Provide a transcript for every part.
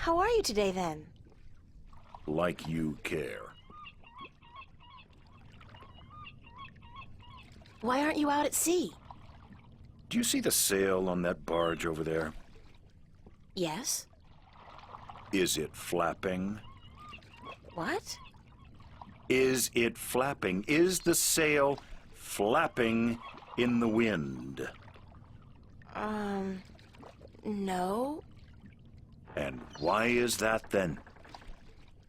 How are you today, then? Like you care. Why aren't you out at sea? Do you see the sail on that barge over there? Yes. Is it flapping? What? Is it flapping? Is the sail flapping in the wind? No. And why is that then?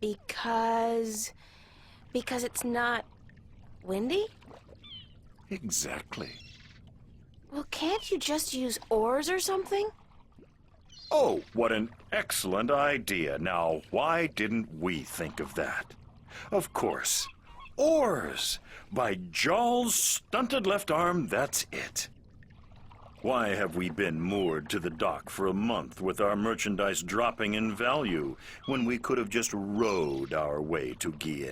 Because it's not windy? Exactly. Well, can't you just use oars or something? Oh, what an excellent idea. Now, why didn't we think of that? Of course. Oars! By Jaw's stunted left arm, that's it. Why have we been moored to the dock for a month with our merchandise dropping in value when we could have just rowed our way to Guienne?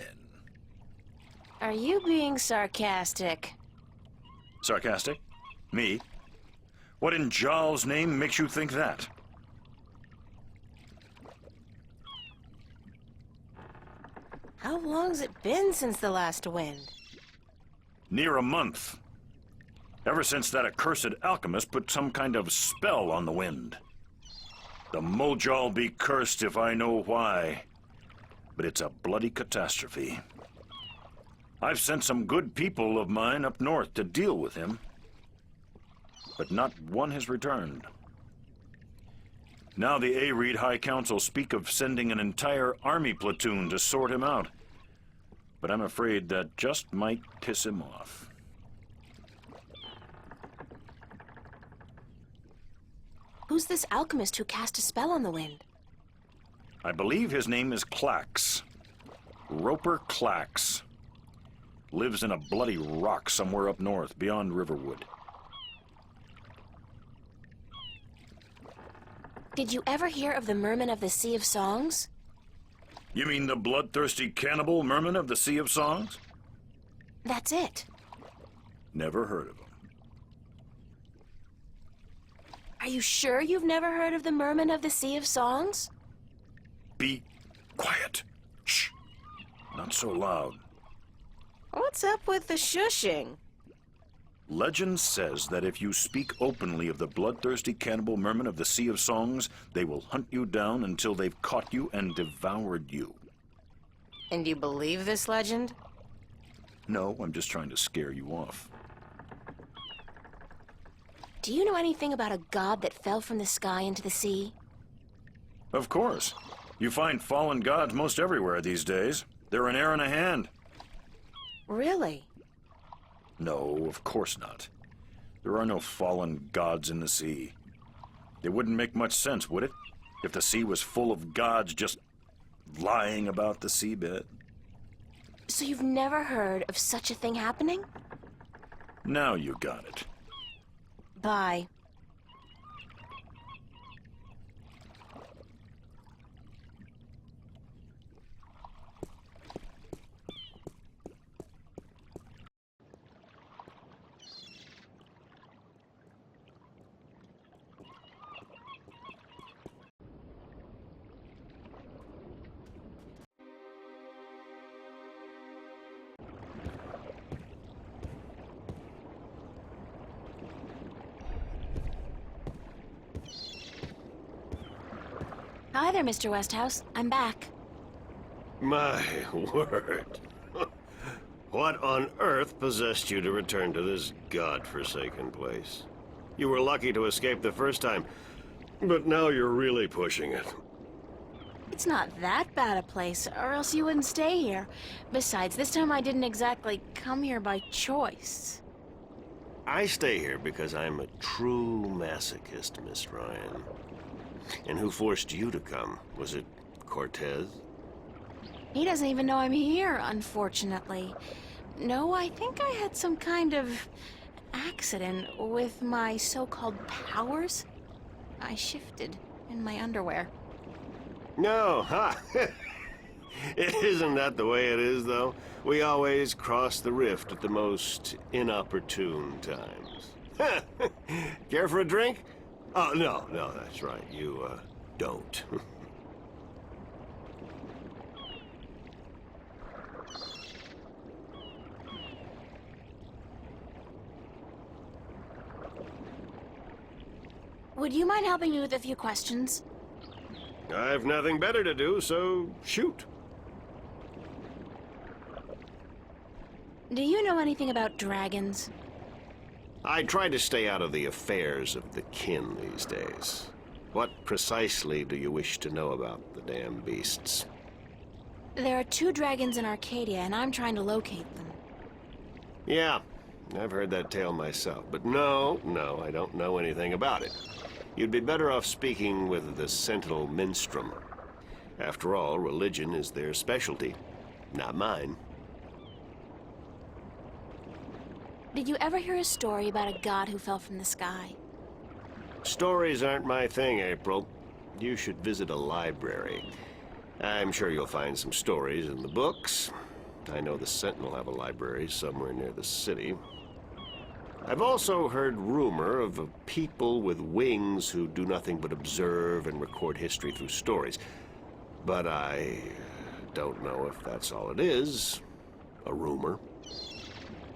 Are you being sarcastic? Sarcastic? Me? What in Jaw's name makes you think that? How long's it been since the last wind? Near a month. Ever since that accursed alchemist put some kind of spell on the wind. The Moja'll be cursed if I know why. But it's a bloody catastrophe. I've sent some good people of mine up north to deal with him. But not one has returned. Now the Areed High Council speak of sending an entire army platoon to sort him out. But I'm afraid that just might piss him off. Who's this alchemist who cast a spell on the wind? I believe his name is Clax. Roper Clax. Lives in a bloody rock somewhere up north, beyond Riverwood. Did you ever hear of the Merman of the Sea of Songs? You mean the bloodthirsty cannibal Merman of the Sea of Songs? That's it. Never heard of him. Are you sure you've never heard of the Merman of the Sea of Songs? Be quiet. Shh. Not so loud. What's up with the shushing? Legend says that if you speak openly of the bloodthirsty cannibal Merman of the Sea of Songs, they will hunt you down until they've caught you and devoured you. And you believe this legend? No, I'm just trying to scare you off. Do you know anything about a god that fell from the sky into the sea? Of course. You find fallen gods most everywhere these days. They're an air and a hand. Really? No, of course not. There are no fallen gods in the sea. It wouldn't make much sense, would it? If the sea was full of gods just lying about the seabed. So you've never heard of such a thing happening? Now you got it. Bye. Hi there, Mr. Westhouse. I'm back. My word. What on earth possessed you to return to this godforsaken place? You were lucky to escape the first time, but now you're really pushing it. It's not that bad a place, or else you wouldn't stay here. Besides, this time I didn't exactly come here by choice. I stay here because I'm a true masochist, Miss Ryan. And who forced you to come? Was it Cortez? He doesn't even know I'm here, unfortunately. No, I think I had some kind of accident with my so-called powers. I shifted in my underwear. No, ha! Isn't that the way it is, though? We always cross the rift at the most inopportune times. Care for a drink? Oh, no, that's right. You, don't. Would you mind helping me with a few questions? I've nothing better to do, so shoot. Do you know anything about dragons? I try to stay out of the affairs of the kin these days. What precisely do you wish to know about the damn beasts? There are 2 dragons in Arcadia, and I'm trying to locate them. Yeah, I've heard that tale myself, but no, I don't know anything about it. You'd be better off speaking with the Sentinel Minstrom. After all, religion is their specialty, not mine. Did you ever hear a story about a god who fell from the sky? Stories aren't my thing, April. You should visit a library. I'm sure you'll find some stories in the books. I know the Sentinel have a library somewhere near the city. I've also heard rumor of a people with wings who do nothing but observe and record history through stories. But I don't know if that's all it is. A rumor.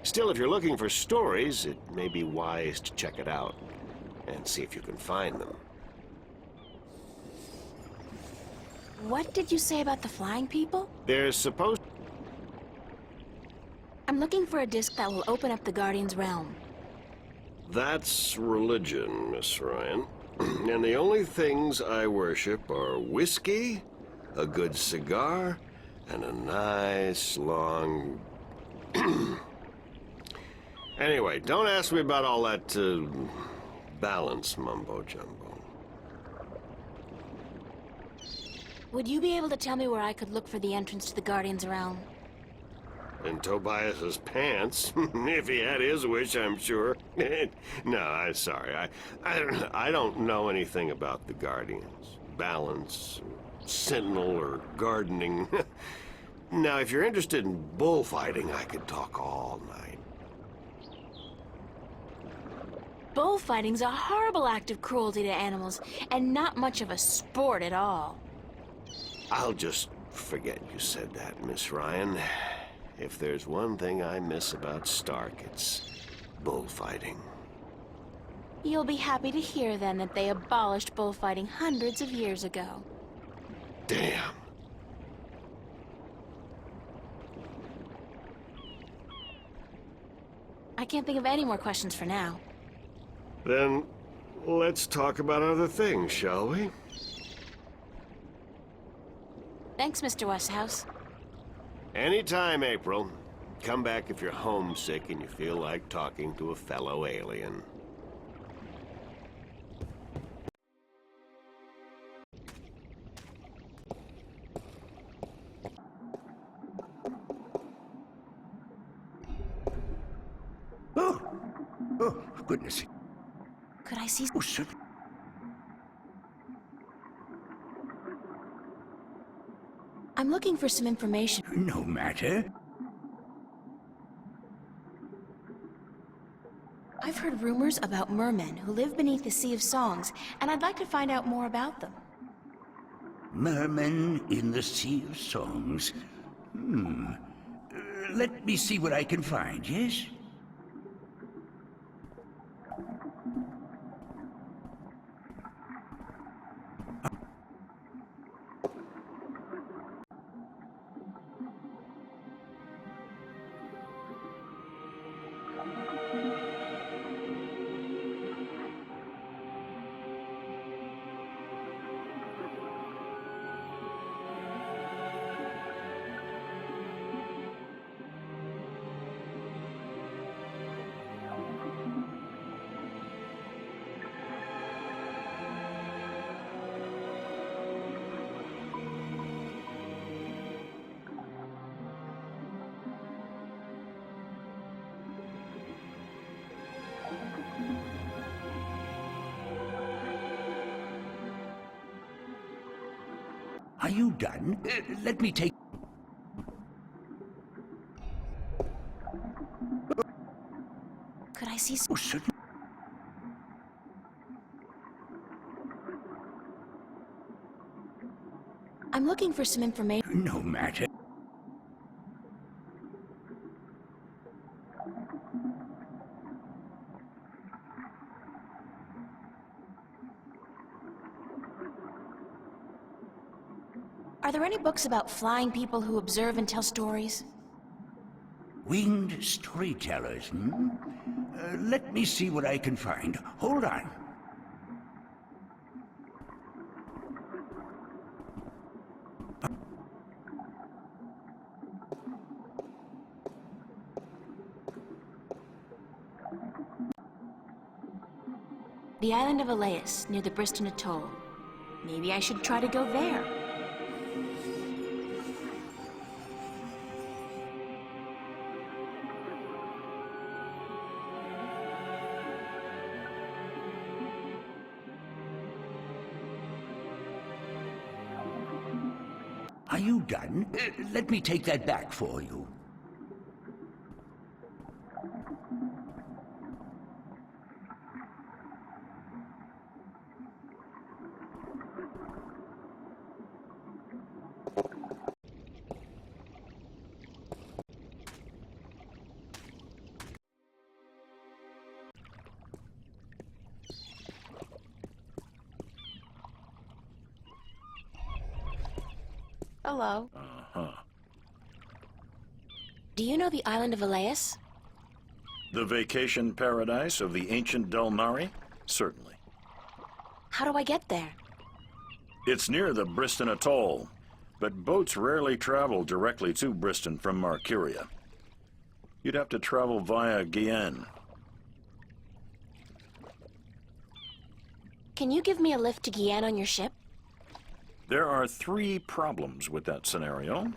Still, if you're looking for stories, it may be wise to check it out and see if you can find them. What did you say about the flying people? There's supposed... I'm looking for a disc that will open up the Guardian's realm. That's religion, Miss Ryan. And the only things I worship are whiskey, a good cigar, and a nice long... Anyway, don't ask me about all that, balance mumbo-jumbo. Would you be able to tell me where I could look for the entrance to the Guardian's realm? In Tobias's pants, if he had his wish, I'm sure. No, I'm sorry. I don't know anything about the Guardians. Balance, Sentinel, or gardening. Now, if you're interested in bullfighting, I could talk all night. Bullfighting's a horrible act of cruelty to animals, and not much of a sport at all. I'll just forget you said that, Miss Ryan. If there's one thing I miss about Stark, it's bullfighting. You'll be happy to hear, then, that they abolished bullfighting hundreds of years ago. Damn. I can't think of any more questions for now. Then, let's talk about other things, shall we? Thanks, Mr. Westhouse. Anytime, April. Come back if you're homesick and you feel like talking to a fellow alien. Oh, goodness. Could I see... Oh, certainly. I'm looking for some information. No matter. I've heard rumors about mermen who live beneath the Sea of Songs, and I'd like to find out more about them. Mermen in the Sea of Songs. Let me see what I can find, yes? Are you done? Let me take... Could I see... Oh, certainly. I'm looking for some information. No matter. Are there any books about flying people who observe and tell stories? Winged storytellers, hmm? Let me see what I can find. Hold on. The island of Elias, near the Briston Atoll. Maybe I should try to go there. Are you done? Let me take that back for you. Hello. Uh-huh. Do you know the island of Elias? The vacation paradise of the ancient Delmari? Certainly. How do I get there? It's near the Briston Atoll, but boats rarely travel directly to Briston from Marcuria. You'd have to travel via Guyenne. Can you give me a lift to Guyenne on your ship? There are 3 problems with that scenario.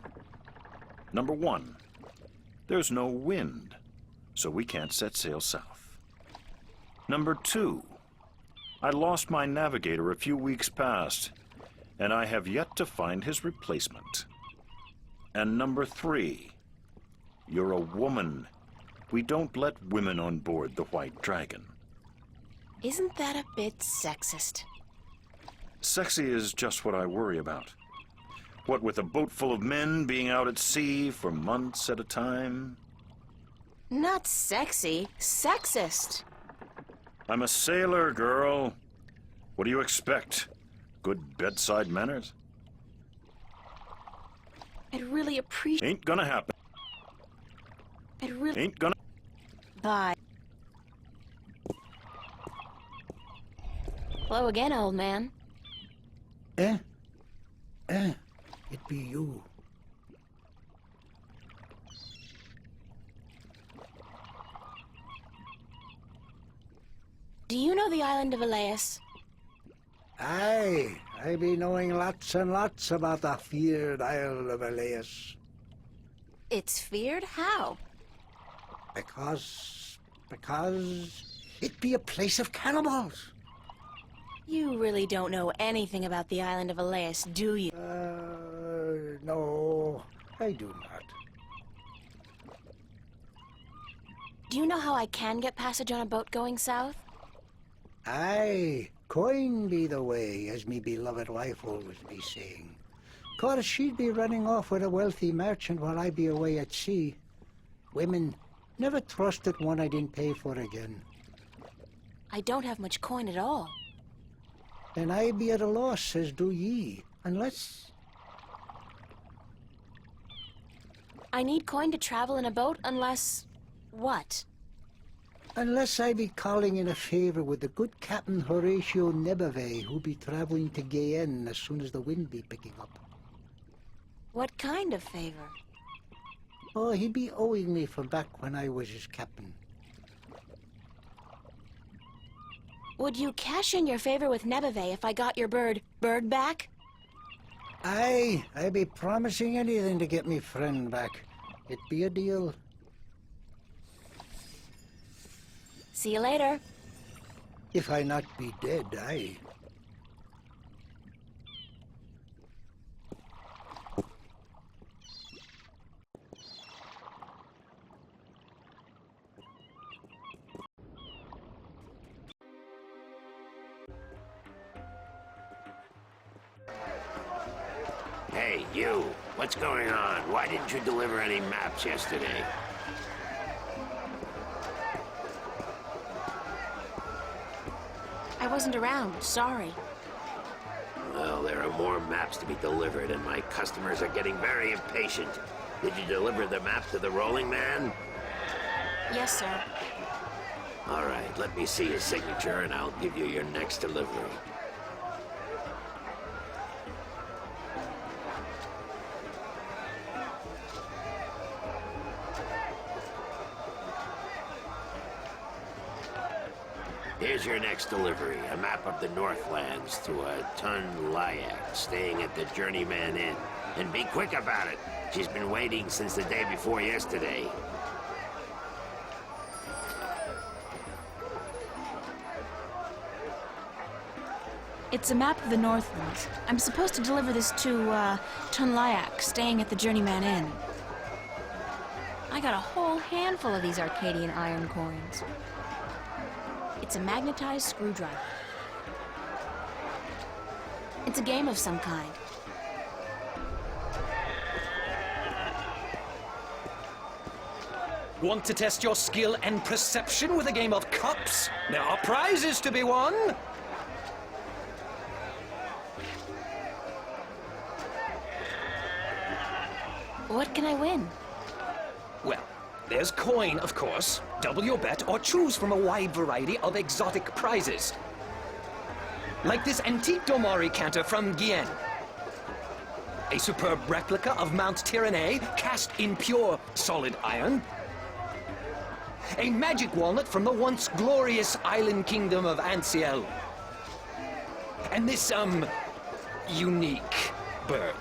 Number 1, there's no wind, so we can't set sail south. Number 2, I lost my navigator a few weeks past, and I have yet to find his replacement. And number 3, you're a woman. We don't let women on board the White Dragon. Isn't that a bit sexist? Sexy is just what I worry about. What with a boat full of men being out at sea for months at a time? Not sexy, sexist. I'm a sailor, girl. What do you expect? Good bedside manners? I'd really appreciate... Ain't gonna happen. I'd really... Ain't gonna... Bye. Hello again, old man. It be you. Do you know the island of Elias? Aye, I be knowing lots and lots about the feared Isle of Elias. It's feared? How? Because it be a place of cannibals. You really don't know anything about the island of Elias, do you? No, I do not. Do you know how I can get passage on a boat going south? Aye, coin be the way, as me beloved wife always be saying. 'Cause she'd be running off with a wealthy merchant while I be away at sea. Women never trusted one I didn't pay for again. I don't have much coin at all. And I be at a loss, as do ye, unless... I need coin to travel in a boat unless... what? Unless I be calling in a favor with the good Captain Horatio Nebave, who be traveling to Guyenne as soon as the wind be picking up. What kind of favor? Oh, he be owing me from back when I was his captain. Would you cash in your favor with Nebave if I got your bird back? Aye, I be promising anything to get me friend back. It be a deal. See you later. If I not be dead, aye. Hey, you! What's going on? Why didn't you deliver any maps yesterday? I wasn't around, sorry. Well, there are more maps to be delivered, and my customers are getting very impatient. Did you deliver the map to the Rolling Man? Yes, sir. All right, let me see his signature, and I'll give you your next delivery. Here's your next delivery, a map of the Northlands to a Tun Layak, staying at the Journeyman Inn. And be quick about it. She's been waiting since the day before yesterday. It's a map of the Northlands. I'm supposed to deliver this to, Tun Layak, staying at the Journeyman Inn. I got a whole handful of these Arcadian iron coins. It's a magnetized screwdriver. It's a game of some kind. Want to test your skill and perception with a game of cups? There are prizes to be won! What can I win? Well, there's coin, of course. Double your bet or choose from a wide variety of exotic prizes. Like this antique Domari canter from Gien. A superb replica of Mount Tyranny, cast in pure solid iron. A magic walnut from the once glorious island kingdom of Ansiel. And this, unique bird.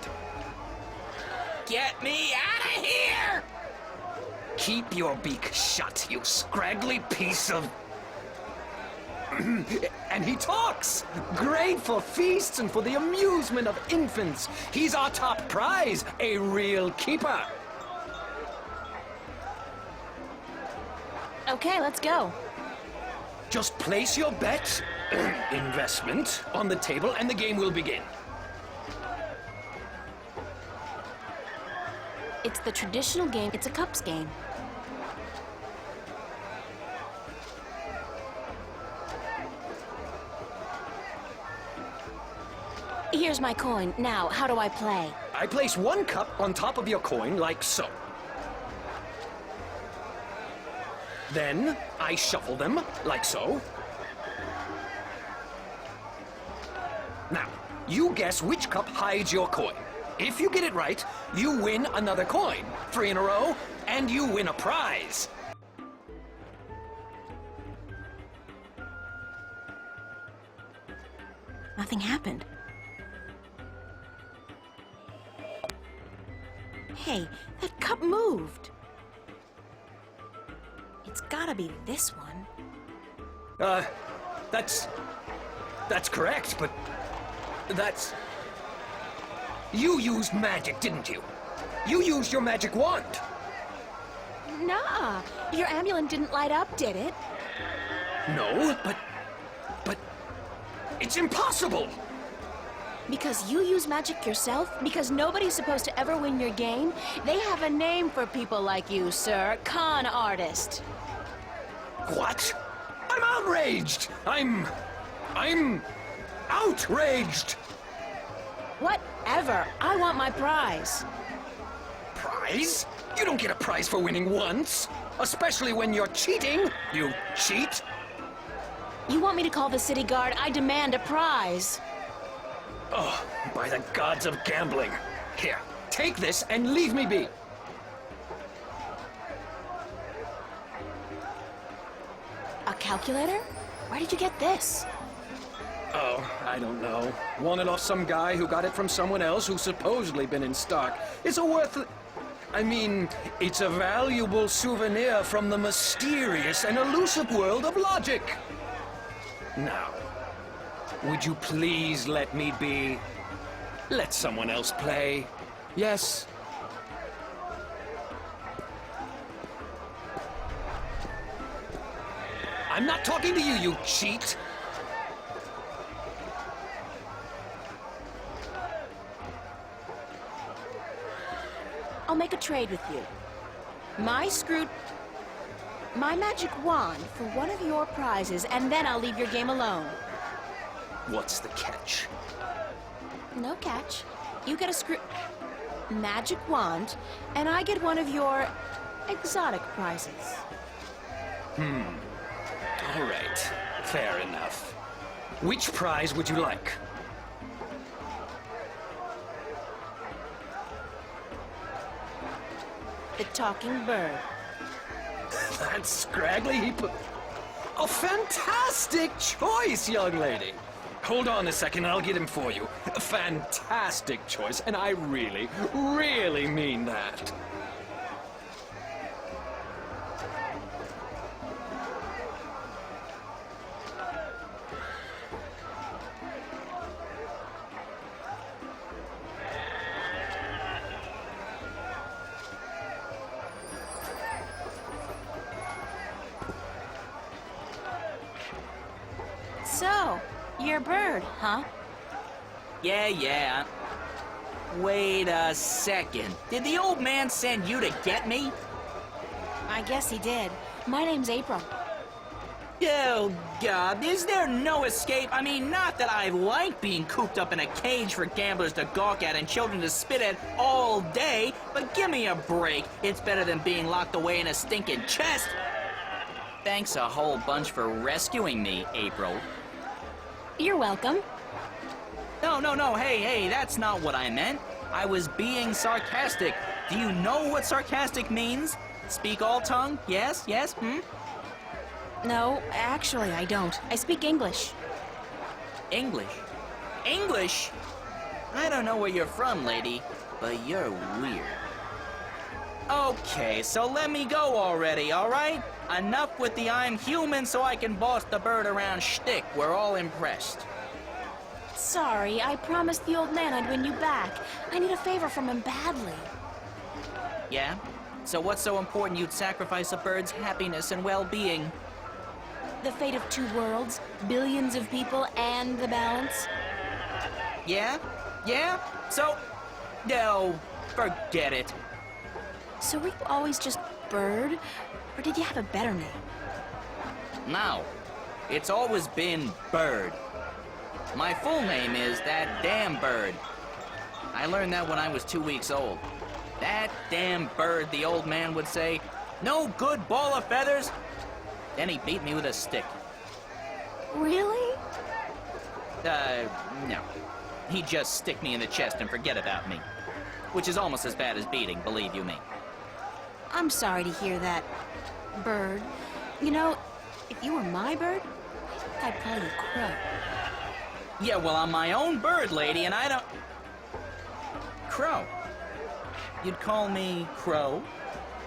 Get me out of here! Keep your beak shut, you scraggly piece of... And he talks! Great for feasts and for the amusement of infants. He's our top prize, a real keeper. Okay, let's go. Just place your bet, investment, on the table and the game will begin. It's the traditional game. It's a cups game. Here's my coin. Now, how do I play? I place one cup on top of your coin like so. Then I shuffle them like so. Now, you guess which cup hides your coin. If you get it right, you win another coin, 3 in a row, and you win a prize. Nothing happened. Hey, that cup moved. It's gotta be this one. That's correct, but that's... You used magic, didn't you? You used your magic wand. Nah, your amulet didn't light up, did it? No, but it's impossible. Because you use magic yourself? Because nobody's supposed to ever win your game? They have a name for people like you, sir. Con artist. What? I'm outraged. I'm outraged. Whatever. I want my prize. Prize? You don't get a prize for winning once. Especially when you're cheating. You cheat. You want me to call the city guard? I demand a prize. Oh, by the gods of gambling. Here, take this and leave me be. A calculator? Where did you get this? Oh, I don't know. Won it off some guy who got it from someone else who's supposedly been in stock. It's it's a valuable souvenir from the mysterious and elusive world of logic. Now, would you please let me be? Let someone else play. Yes? I'm not talking to you, you cheat! I'll make a trade with you. My magic wand for one of your prizes, and then I'll leave your game alone. What's the catch? No catch. You get a magic wand, and I get one of your exotic prizes. All right. Fair enough. Which prize would you like? The talking bird. That scraggly heap of... A fantastic choice, young lady. Hold on a second and I'll get him for you. A fantastic choice, and I really, really mean that. So, you're a bird, huh? Yeah. Wait a second. Did the old man send you to get me? I guess he did. My name's April. Oh, God, is there no escape? I mean, not that I like being cooped up in a cage for gamblers to gawk at and children to spit at all day, but give me a break. It's better than being locked away in a stinking chest. Thanks a whole bunch for rescuing me, April. You're welcome. No, hey, that's not what I meant. I was being sarcastic. Do you know what sarcastic means? Speak all tongue? Yes? No, actually, I don't. I speak English. English? English? I don't know where you're from, lady, but you're weird. Okay, so let me go already, all right? Enough with the I'm human so I can boss the bird around shtick. We're all impressed. Sorry, I promised the old man I'd win you back. I need a favor from him badly. Yeah? So what's so important you'd sacrifice a bird's happiness and well-being? The fate of two worlds, billions of people, and the balance. Yeah? So... No, forget it. So were you always just Bird? Or did you have a better name? No, it's always been Bird. My full name is That Damn Bird. I learned that when I was 2 weeks old. That damn bird, the old man would say. No good ball of feathers. Then he beat me with a stick. Really? No. He'd just stick me in the chest and forget about me. Which is almost as bad as beating, believe you me. I'm sorry to hear that, Bird. You know, if you were my bird, I think I'd call you Crow. Yeah, well, I'm my own bird, lady, and I don't... Crow. You'd call me Crow?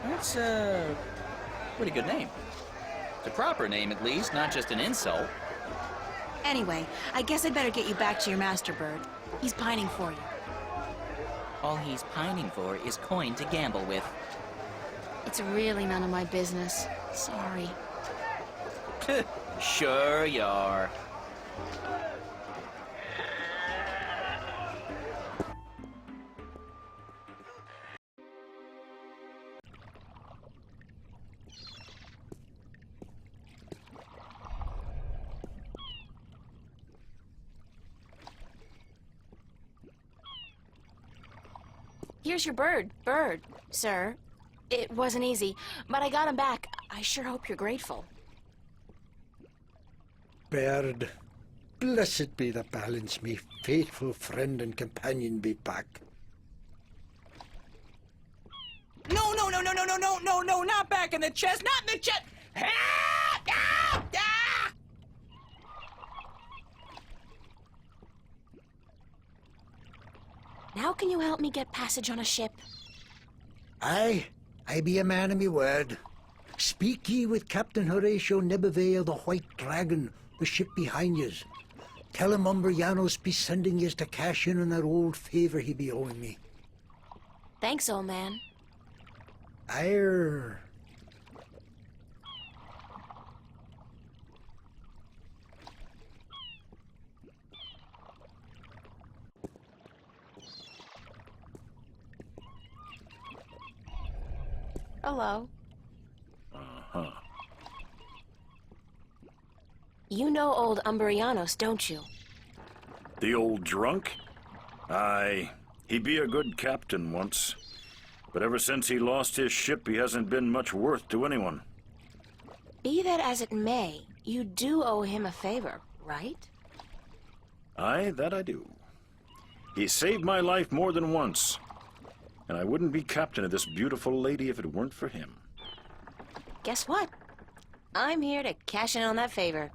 That's a pretty good name. It's a proper name, at least, not just an insult. Anyway, I guess I'd better get you back to your master bird. He's pining for you. All he's pining for is coin to gamble with. It's really none of my business. Sorry. Sure you are. Here's your bird, sir. It wasn't easy, but I got him back. I sure hope you're grateful. Bird, blessed be the balance, me faithful friend and companion be back. No, not back in the chest, not in the chest! Now can you help me get passage on a ship? Aye, I be a man of me word. Speak ye with Captain Horatio Nebevale, the White Dragon, the ship behind yous. Tell him Umbrianos be sending yous to cash in on that old favor he be owing me. Thanks, old man. Aye. Hello. Uh-huh. You know old Umbrianos, don't you? The old drunk? Aye, he be a good captain once. But ever since he lost his ship, he hasn't been much worth to anyone. Be that as it may, you do owe him a favor, right? Aye, that I do. He saved my life more than once. And I wouldn't be captain of this beautiful lady if it weren't for him. Guess what? I'm here to cash in on that favor.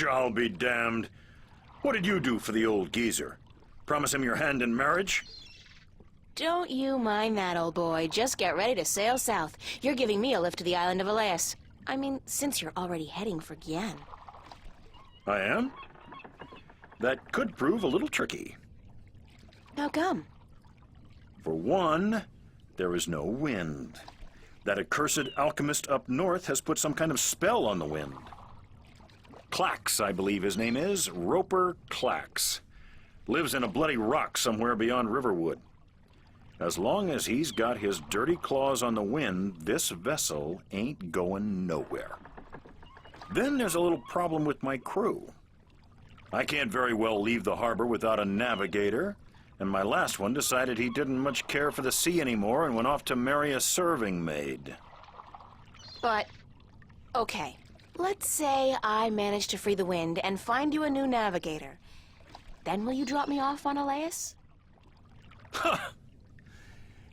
I'll be damned. What did you do for the old geezer? Promise him your hand in marriage? Don't you mind that, old boy. Just get ready to sail south. You're giving me a lift to the island of Elias. I mean, since you're already heading for Gien. I am? That could prove a little tricky. How come? For one, there is no wind. That accursed alchemist up north has put some kind of spell on the wind. Clax, I believe his name is, Roper Clax. Lives in a bloody rock somewhere beyond Riverwood. As long as he's got his dirty claws on the wind, this vessel ain't going nowhere. Then there's a little problem with my crew. I can't very well leave the harbor without a navigator, and my last one decided he didn't much care for the sea anymore and went off to marry a serving maid. But, okay. Let's say I manage to free the wind and find you a new navigator. Then will you drop me off on Elias?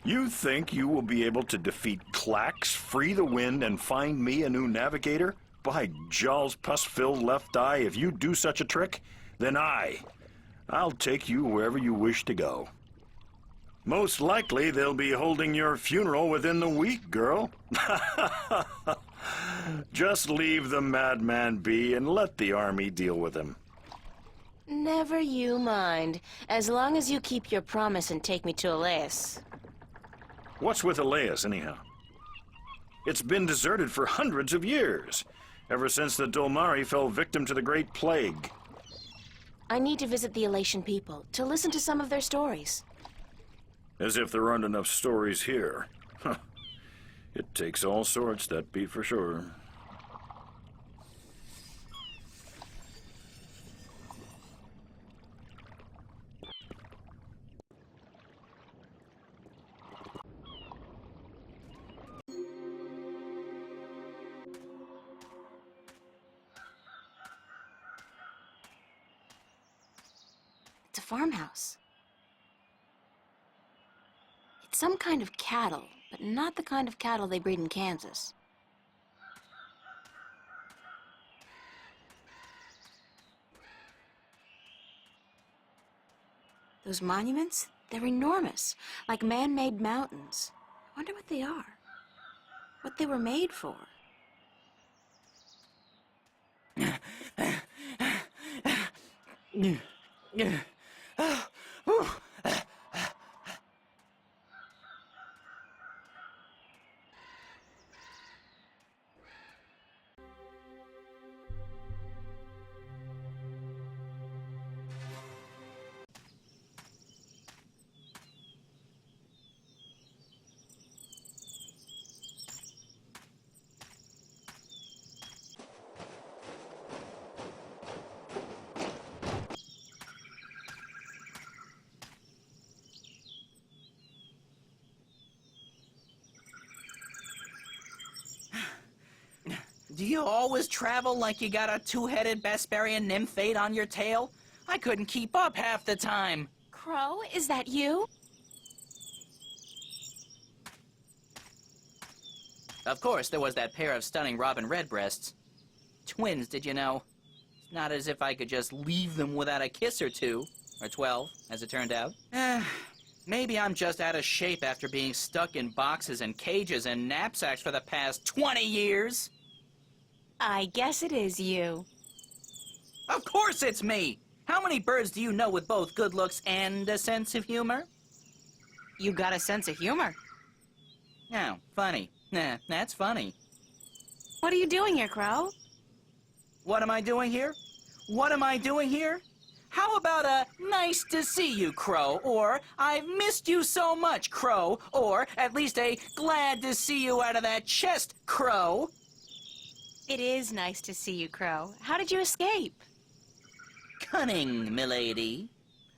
You think you will be able to defeat Clax, free the wind, and find me a new navigator? By Jaw's pus-filled left eye, if you do such a trick, then I'll take you wherever you wish to go. Most likely they'll be holding your funeral within the week, girl. Just leave the madman be and let the army deal with him. Never you mind, as long as you keep your promise and take me to Elias. What's with Elias, anyhow? It's been deserted for hundreds of years, ever since the Dolmari fell victim to the Great Plague. I need to visit the Elation people, to listen to some of their stories. As if there aren't enough stories here. Huh. It takes all sorts, that be for sure. It's a farmhouse. It's some kind of cattle, but not the kind of cattle they breed in Kansas. Those monuments, they're enormous, like man-made mountains. I wonder what they are. What they were made for. Do you always travel like you got a two-headed Besparian nymphate on your tail? I couldn't keep up half the time. Crow, is that you? Of course, there was that pair of stunning robin redbreasts. Twins, did you know? It's not as if I could just leave them without a kiss or two. Or 12, as it turned out. Maybe I'm just out of shape after being stuck in boxes and cages and knapsacks for the past 20 years. I guess it is you. Of course it's me! How many birds do you know with both good looks and a sense of humor? You got a sense of humor. Oh, funny. Nah, that's funny. What are you doing here, Crow? What am I doing here? What am I doing here? How about a nice to see you, Crow, or I've missed you so much, Crow, or at least a glad to see you out of that chest, Crow? It is nice to see you, Crow. How did you escape? Cunning, milady.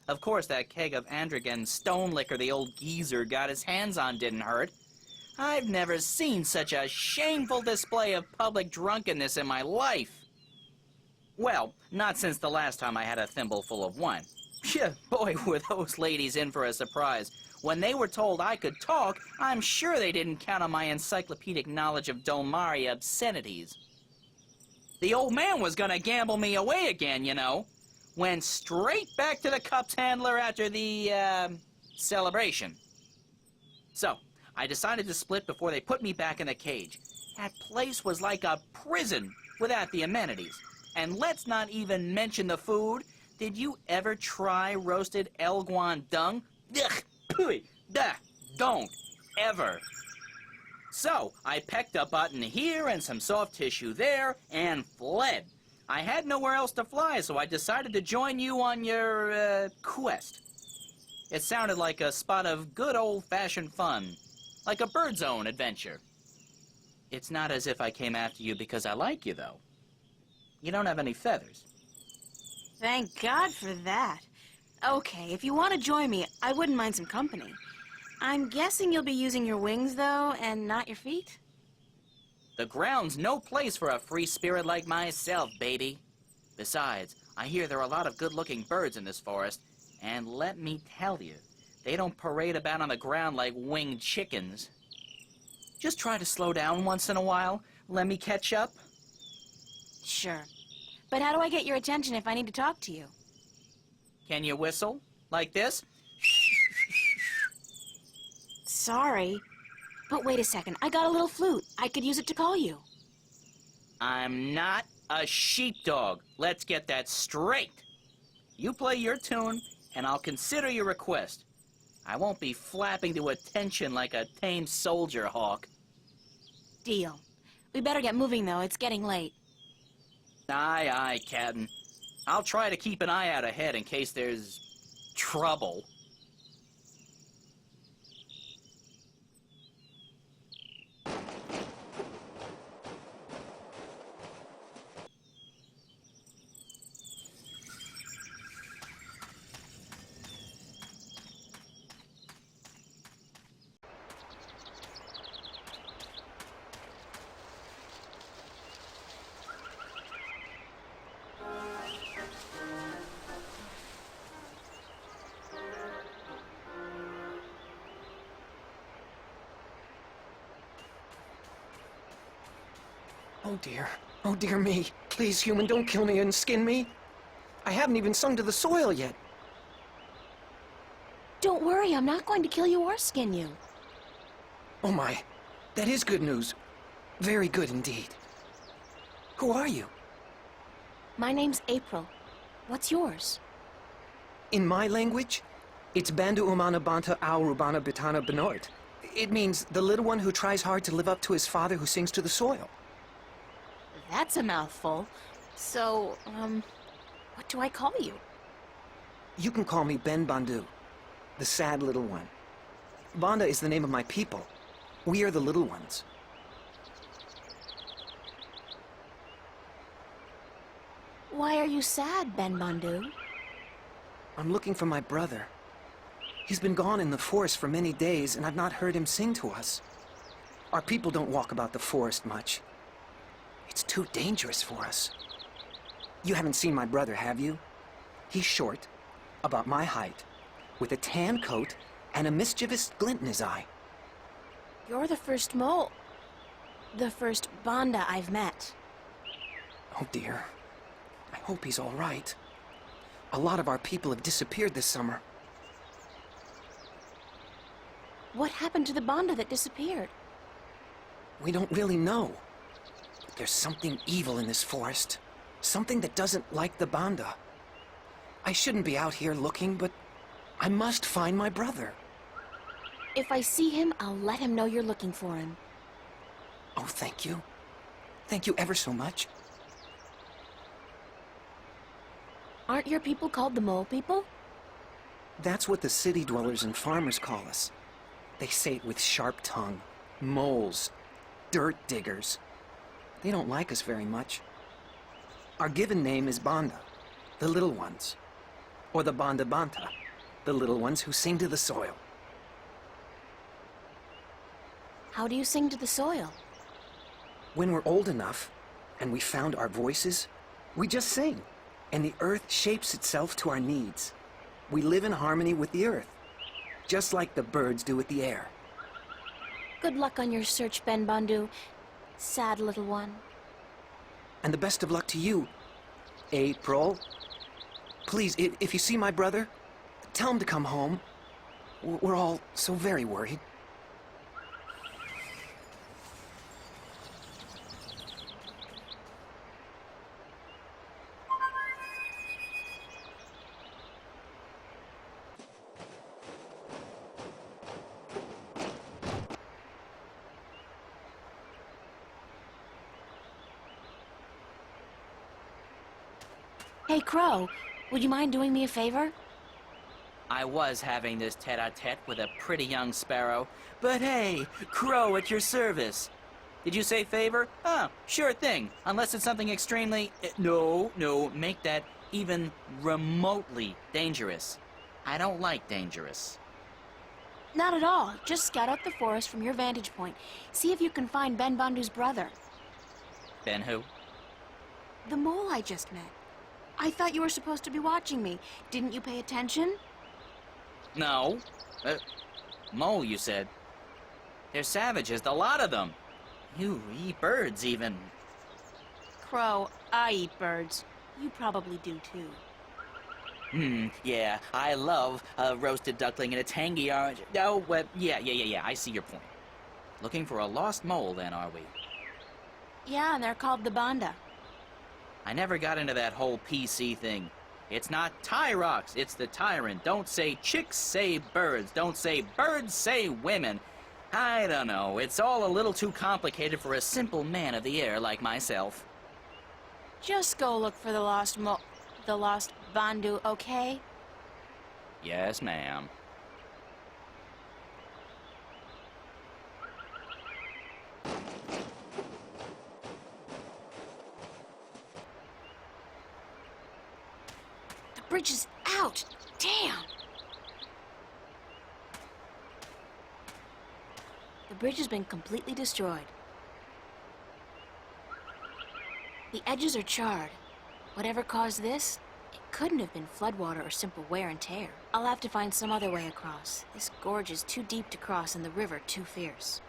Of course, that keg of Androgen stone liquor the old geezer got his hands on didn't hurt. I've never seen such a shameful display of public drunkenness in my life. Well, not since the last time I had a thimble full of wine. Yeah, boy, were those ladies in for a surprise. When they were told I could talk, I'm sure they didn't count on my encyclopedic knowledge of Dolmari obscenities. The old man was gonna gamble me away again, you know. Went straight back to the cups handler after the, celebration. So, I decided to split before they put me back in the cage. That place was like a prison without the amenities. And let's not even mention the food. Did you ever try roasted Elguan dung? Ugh, pooey, duh, don't, ever. So, I pecked a button here and some soft tissue there and fled. I had nowhere else to fly, so I decided to join you on your, quest. It sounded like a spot of good old-fashioned fun. Like a Bird Zone adventure. It's not as if I came after you because I like you, though. You don't have any feathers. Thank God for that. Okay, if you want to join me, I wouldn't mind some company. I'm guessing you'll be using your wings, though, and not your feet? The ground's no place for a free spirit like myself, baby. Besides, I hear there are a lot of good-looking birds in this forest, and let me tell you, they don't parade about on the ground like winged chickens. Just try to slow down once in a while. Let me catch up. Sure. But how do I get your attention if I need to talk to you? Can you whistle? Like this? Sorry. But wait a second, I got a little flute. I could use it to call you. I'm not a sheepdog. Let's get that straight. You play your tune, and I'll consider your request. I won't be flapping to attention like a tame soldier hawk. Deal. We better get moving, though. It's getting late. Aye, aye, Captain. I'll try to keep an eye out ahead in case there's trouble. Oh dear me. Please, human, don't kill me and skin me. I haven't even sung to the soil yet. Don't worry, I'm not going to kill you or skin you. Oh my, that is good news. Very good indeed. Who are you? My name's April. What's yours? In my language, it's Bandu Umana Banta Au Rubana Bitana Benort. It means the little one who tries hard to live up to his father who sings to the soil. That's a mouthful. So, what do I call you? You can call me Ben Bandu, the sad little one. Banda is the name of my people. We are the little ones. Why are you sad, Ben Bandu? I'm looking for my brother. He's been gone in the forest for many days, and I've not heard him sing to us. Our people don't walk about the forest much. It's too dangerous for us. You haven't seen my brother, have you? He's short, about my height, with a tan coat and a mischievous glint in his eye. You're the first mole. The first Banda I've met. Oh dear. I hope he's all right. A lot of our people have disappeared this summer. What happened to the Banda that disappeared? We don't really know. But there's something evil in this forest. Something that doesn't like the Banda. I shouldn't be out here looking, but I must find my brother. If I see him, I'll let him know you're looking for him. Oh, thank you. Thank you ever so much. Aren't your people called the Mole People? That's what the city dwellers and farmers call us. They say it with sharp tongue. Moles. Dirt diggers. They don't like us very much. Our given name is Banda, the little ones. or the Banda Banta, the little ones who sing to the soil. How do you sing to the soil? When we're old enough, and we found our voices, we just sing, and the earth shapes itself to our needs. We live in harmony with the earth, just like the birds do with the air. Good luck on your search, Ben Bandu. Sad little one. And the best of luck to you, April. Please, if you see my brother, tell him to come home. We're all so very worried. Hey, Crow, would you mind doing me a favor? I was having this tete-a-tete with a pretty young sparrow, but hey, Crow at your service. Did you say favor? Oh, sure thing. Unless it's something extremely... No, make that even remotely dangerous. I don't like dangerous. Not at all. Just scout out the forest from your vantage point. See if you can find Ben Bandu's brother. Ben who? The mole I just met. I thought you were supposed to be watching me. Didn't you pay attention? No. Mole, you said. They're savages, a lot of them. You eat birds, even. Crow, I eat birds. You probably do, too. Yeah, I love a roasted duckling and a tangy orange. Oh, well, yeah, I see your point. Looking for a lost mole, then, are we? Yeah, and they're called the Banda. I never got into that whole PC thing. It's not Tyrox, it's the tyrant. Don't say chicks, say birds. Don't say birds, say women. I don't know. It's all a little too complicated for a simple man of the air like myself. Just go look for the lost Bandu, okay? Yes, ma'am. The bridge is out! Damn! The bridge has been completely destroyed. The edges are charred. Whatever caused this, it couldn't have been floodwater or simple wear and tear. I'll have to find some other way across. This gorge is too deep to cross and the river too fierce.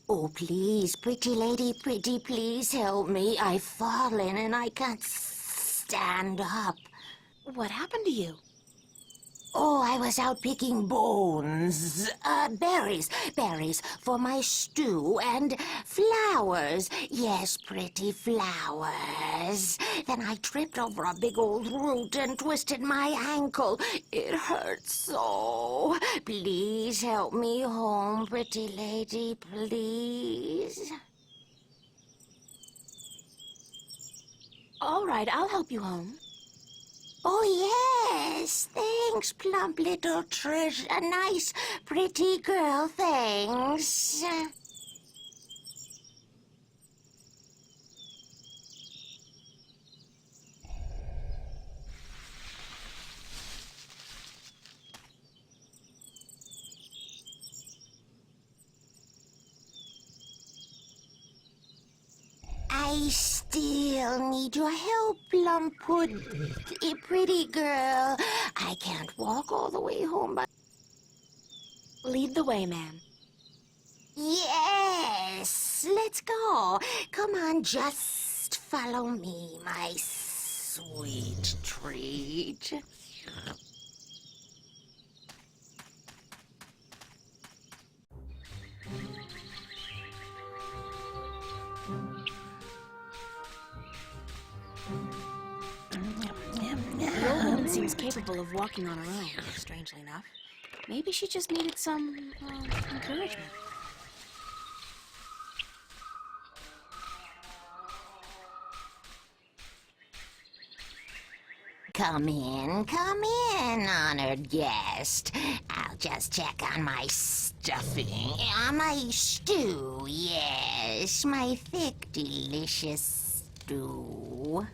Oh, please, pretty lady, pretty, please help me. I've fallen and I can't stand up. What happened to you? Oh, I was out picking bones. Berries for my stew, and flowers. Yes, pretty flowers. Then I tripped over a big old root and twisted my ankle. It hurts so. Please help me home, pretty lady, please. All right, I'll help you home. Oh, yes. Thanks, plump little treasure. A nice, pretty girl, thanks. I still need your help, Plumpwood. Pretty girl. I can't walk all the way home, but... Lead the way, ma'am. Yes, let's go. Come on, just follow me, my sweet treat. The old woman seems capable of walking on her own, strangely enough. Maybe she just needed some, encouragement. come in, honored guest. I'll just check on my stuffing. On my stew, yes. My thick, delicious stew.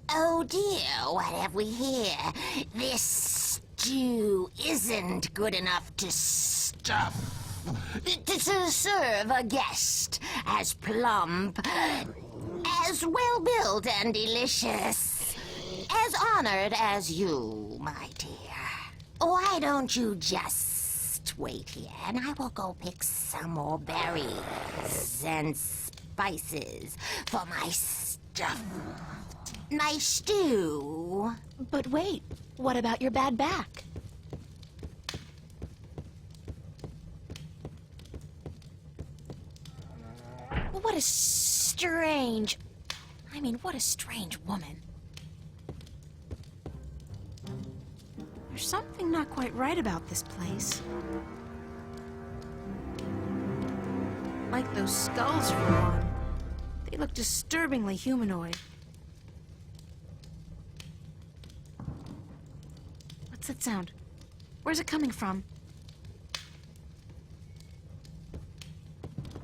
Oh dear, what have we here? This stew isn't good enough to stuff. To serve a guest as plump, as well-built and delicious, as honored as you, my dear. Why don't you just wait here, and I will go pick some more berries and spices for my stuff. My stew. But wait, what about your bad back? What a strange... what a strange woman. There's something not quite right about this place. Like those skulls for one. They look disturbingly humanoid. What's that sound? Where's it coming from?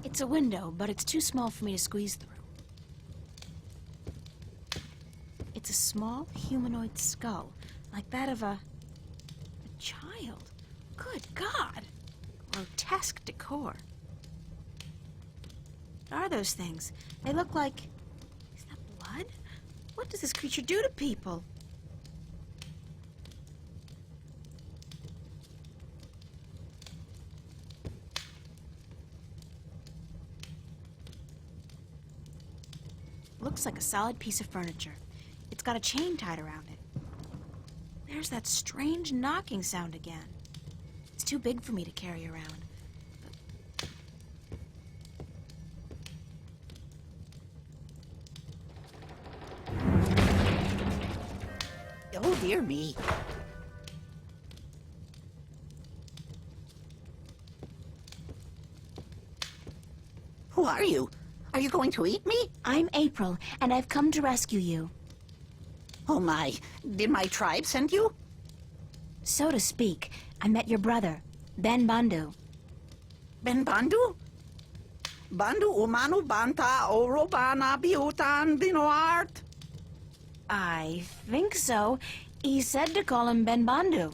It's a window, but it's too small for me to squeeze through. It's a small humanoid skull, like that of a child. Good God! Grotesque decor. What are those things? They look like... Is that blood? What does this creature do to people? Looks like a solid piece of furniture. It's got a chain tied around it. There's that strange knocking sound again. It's too big for me to carry around. Oh, dear me. Who are you? Are you going to eat me? I'm April, and I've come to rescue you. Oh, my. Did my tribe send you? So to speak. I met your brother, Ben Bandu. Ben Bandu? Bandu umanu banta orobana biutan dinoart? I think so. He said to call him Ben Bandu.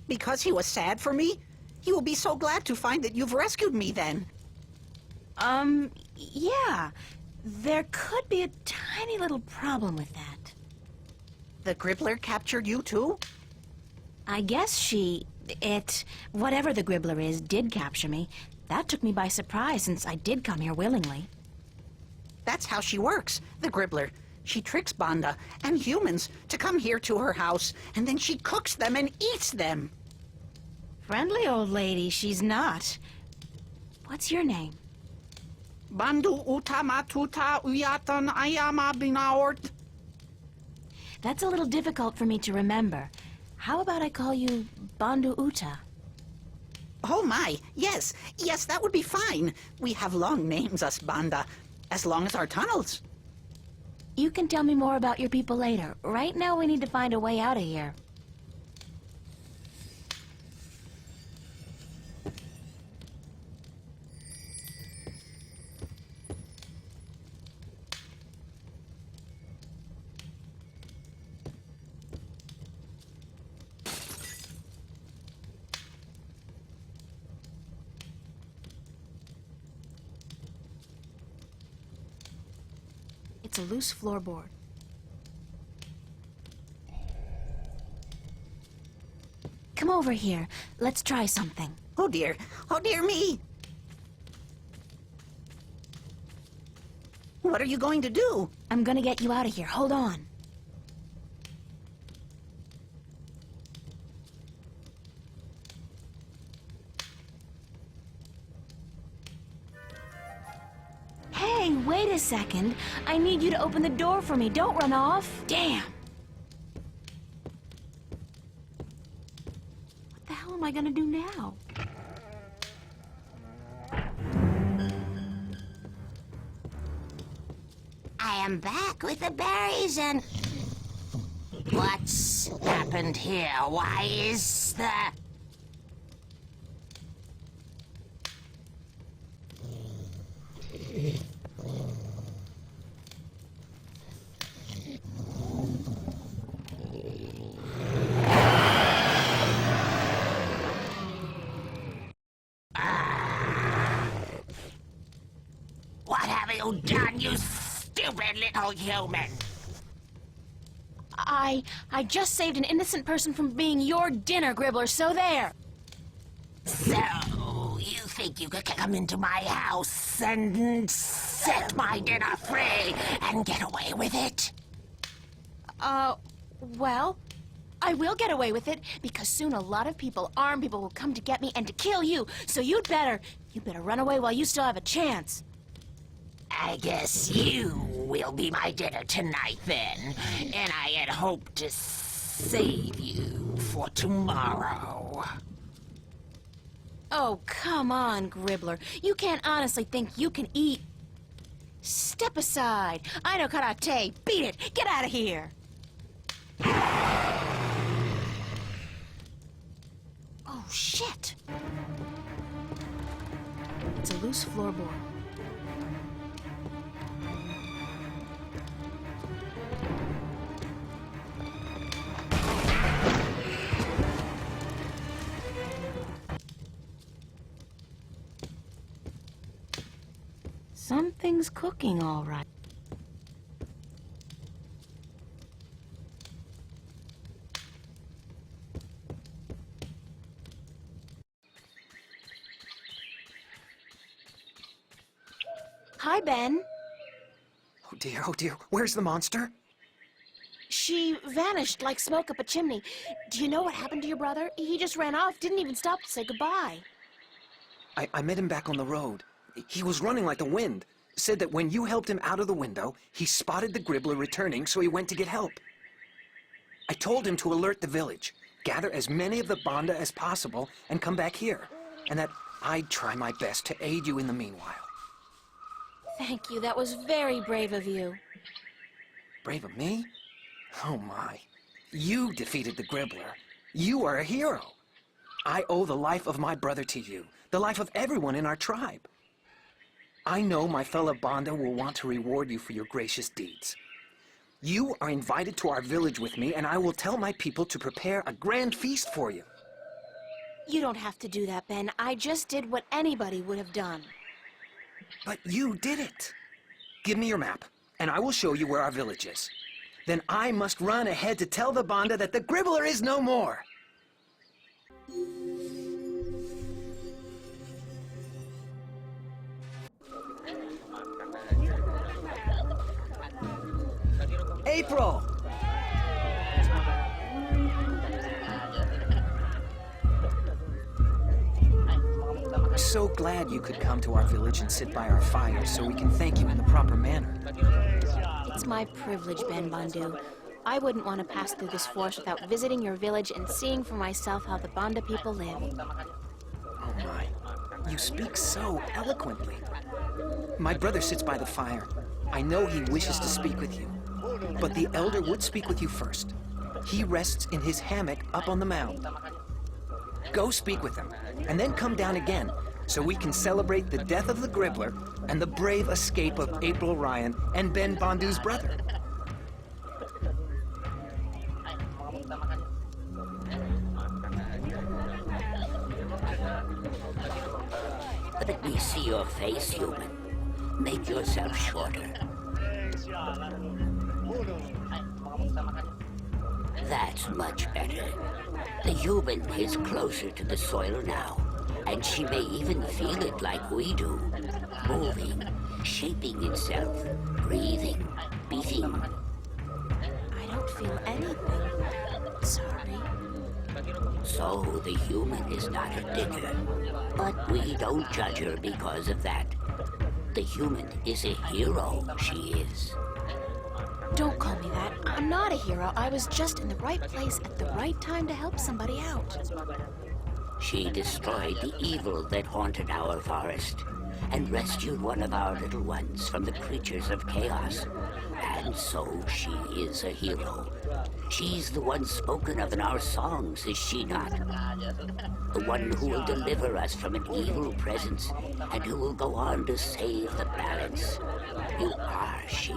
Because he was sad for me? He will be so glad to find that you've rescued me then. Yeah. There could be a tiny little problem with that. The Gribbler captured you too? I guess whatever the Gribbler is, did capture me. That took me by surprise since I did come here willingly. That's how she works, the Gribbler. She tricks Banda and humans to come here to her house, and then she cooks them and eats them. Friendly old lady, she's not. What's your name? Bandu utamatuta uyatan ayama binaort. That's a little difficult for me to remember. How about I call you Bandu Uta? Oh my, yes, that would be fine. We have long names, us Banda, as long as our tunnels. You can tell me more about your people later. Right now we need to find a way out of here. It's a loose floorboard. Come over here. Let's try something. Oh dear me. What are you going to do? I'm gonna get you out of here. Hold on. Hey, wait a second. I need you to open the door for me. Don't run off. Damn. What the hell am I gonna do now? I am back with the berries and... What's happened here? Why is the... What have you done, you stupid little human? I just saved an innocent person from being your dinner, Gribbler, so there. So, you think you could come into my house and set my dinner free and get away with it? Well, I will get away with it, because soon a lot of people, armed people, will come to get me and to kill you, so you better run away while you still have a chance. I guess you will be my dinner tonight, then. And I had hoped to save you for tomorrow. Oh, come on, Gribbler. You can't honestly think you can eat... Step aside. I know karate. Beat it. Get out of here. Oh, shit. It's a loose floorboard. Something's cooking, all right. Hi, Ben. Oh dear, where's the monster? She vanished like smoke up a chimney. Do you know what happened to your brother? He just ran off, didn't even stop to say goodbye. I met him back on the road. He was running like the wind. Said that when you helped him out of the window, he spotted the Gribbler returning, so he went to get help. I told him to alert the village, gather as many of the Banda as possible, and come back here. And that I'd try my best to aid you in the meanwhile. Thank you. That was very brave of you. Brave of me? Oh my. You defeated the Gribbler. You are a hero. I owe the life of my brother to you, the life of everyone in our tribe. I know my fellow Banda will want to reward you for your gracious deeds. You are invited to our village with me, and I will tell my people to prepare a grand feast for you. You don't have to do that, Ben. I just did what anybody would have done. But you did it. Give me your map, and I will show you where our village is. Then I must run ahead to tell the Banda that the Gribbler is no more. April! So glad you could come to our village and sit by our fire so we can thank you in the proper manner. It's my privilege, Ben Bandu. I wouldn't want to pass through this forest without visiting your village and seeing for myself how the Banda people live. Oh my, you speak so eloquently. My brother sits by the fire. I know he wishes to speak with you. But the elder would speak with you first. He rests in his hammock up on the mound. Go speak with him, and then come down again, so we can celebrate the death of the Gribbler and the brave escape of April Ryan and Ben Bandu's brother. Let me see your face, human. Make yourself shorter. That's much better. The human is closer to the soil now, and she may even feel it like we do. Moving, shaping itself, breathing, beating. I don't feel anything. Sorry. So the human is not a digger. But we don't judge her because of that. The human is a hero, she is. Don't call me that. I'm not a hero. I was just in the right place at the right time to help somebody out. She destroyed the evil that haunted our forest. and rescued one of our little ones from the creatures of chaos. And so she is a hero. She's the one spoken of in our songs, is she not? The one who will deliver us from an evil presence, and who will go on to save the balance. You are she,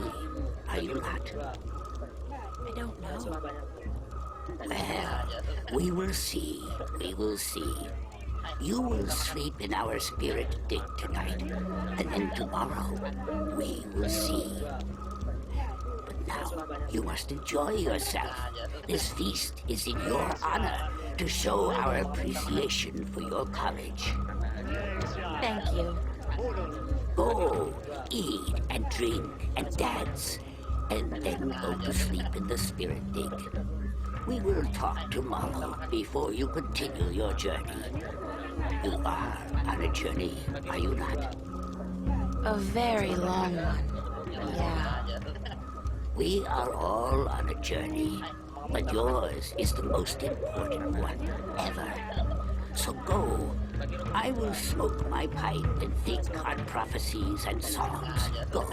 are you not? I don't know. Well, we will see, we will see. You will sleep in our spirit dig tonight, and then tomorrow we will see. But now, you must enjoy yourself. This feast is in your honor to show our appreciation for your courage. Thank you. Go, eat and drink and dance, and then go to sleep in the spirit dig. We will talk tomorrow before you continue your journey. You are on a journey, are you not? A very long one. Yeah. We are all on a journey, but yours is the most important one ever. So go. I will smoke my pipe and think on prophecies and songs. Go.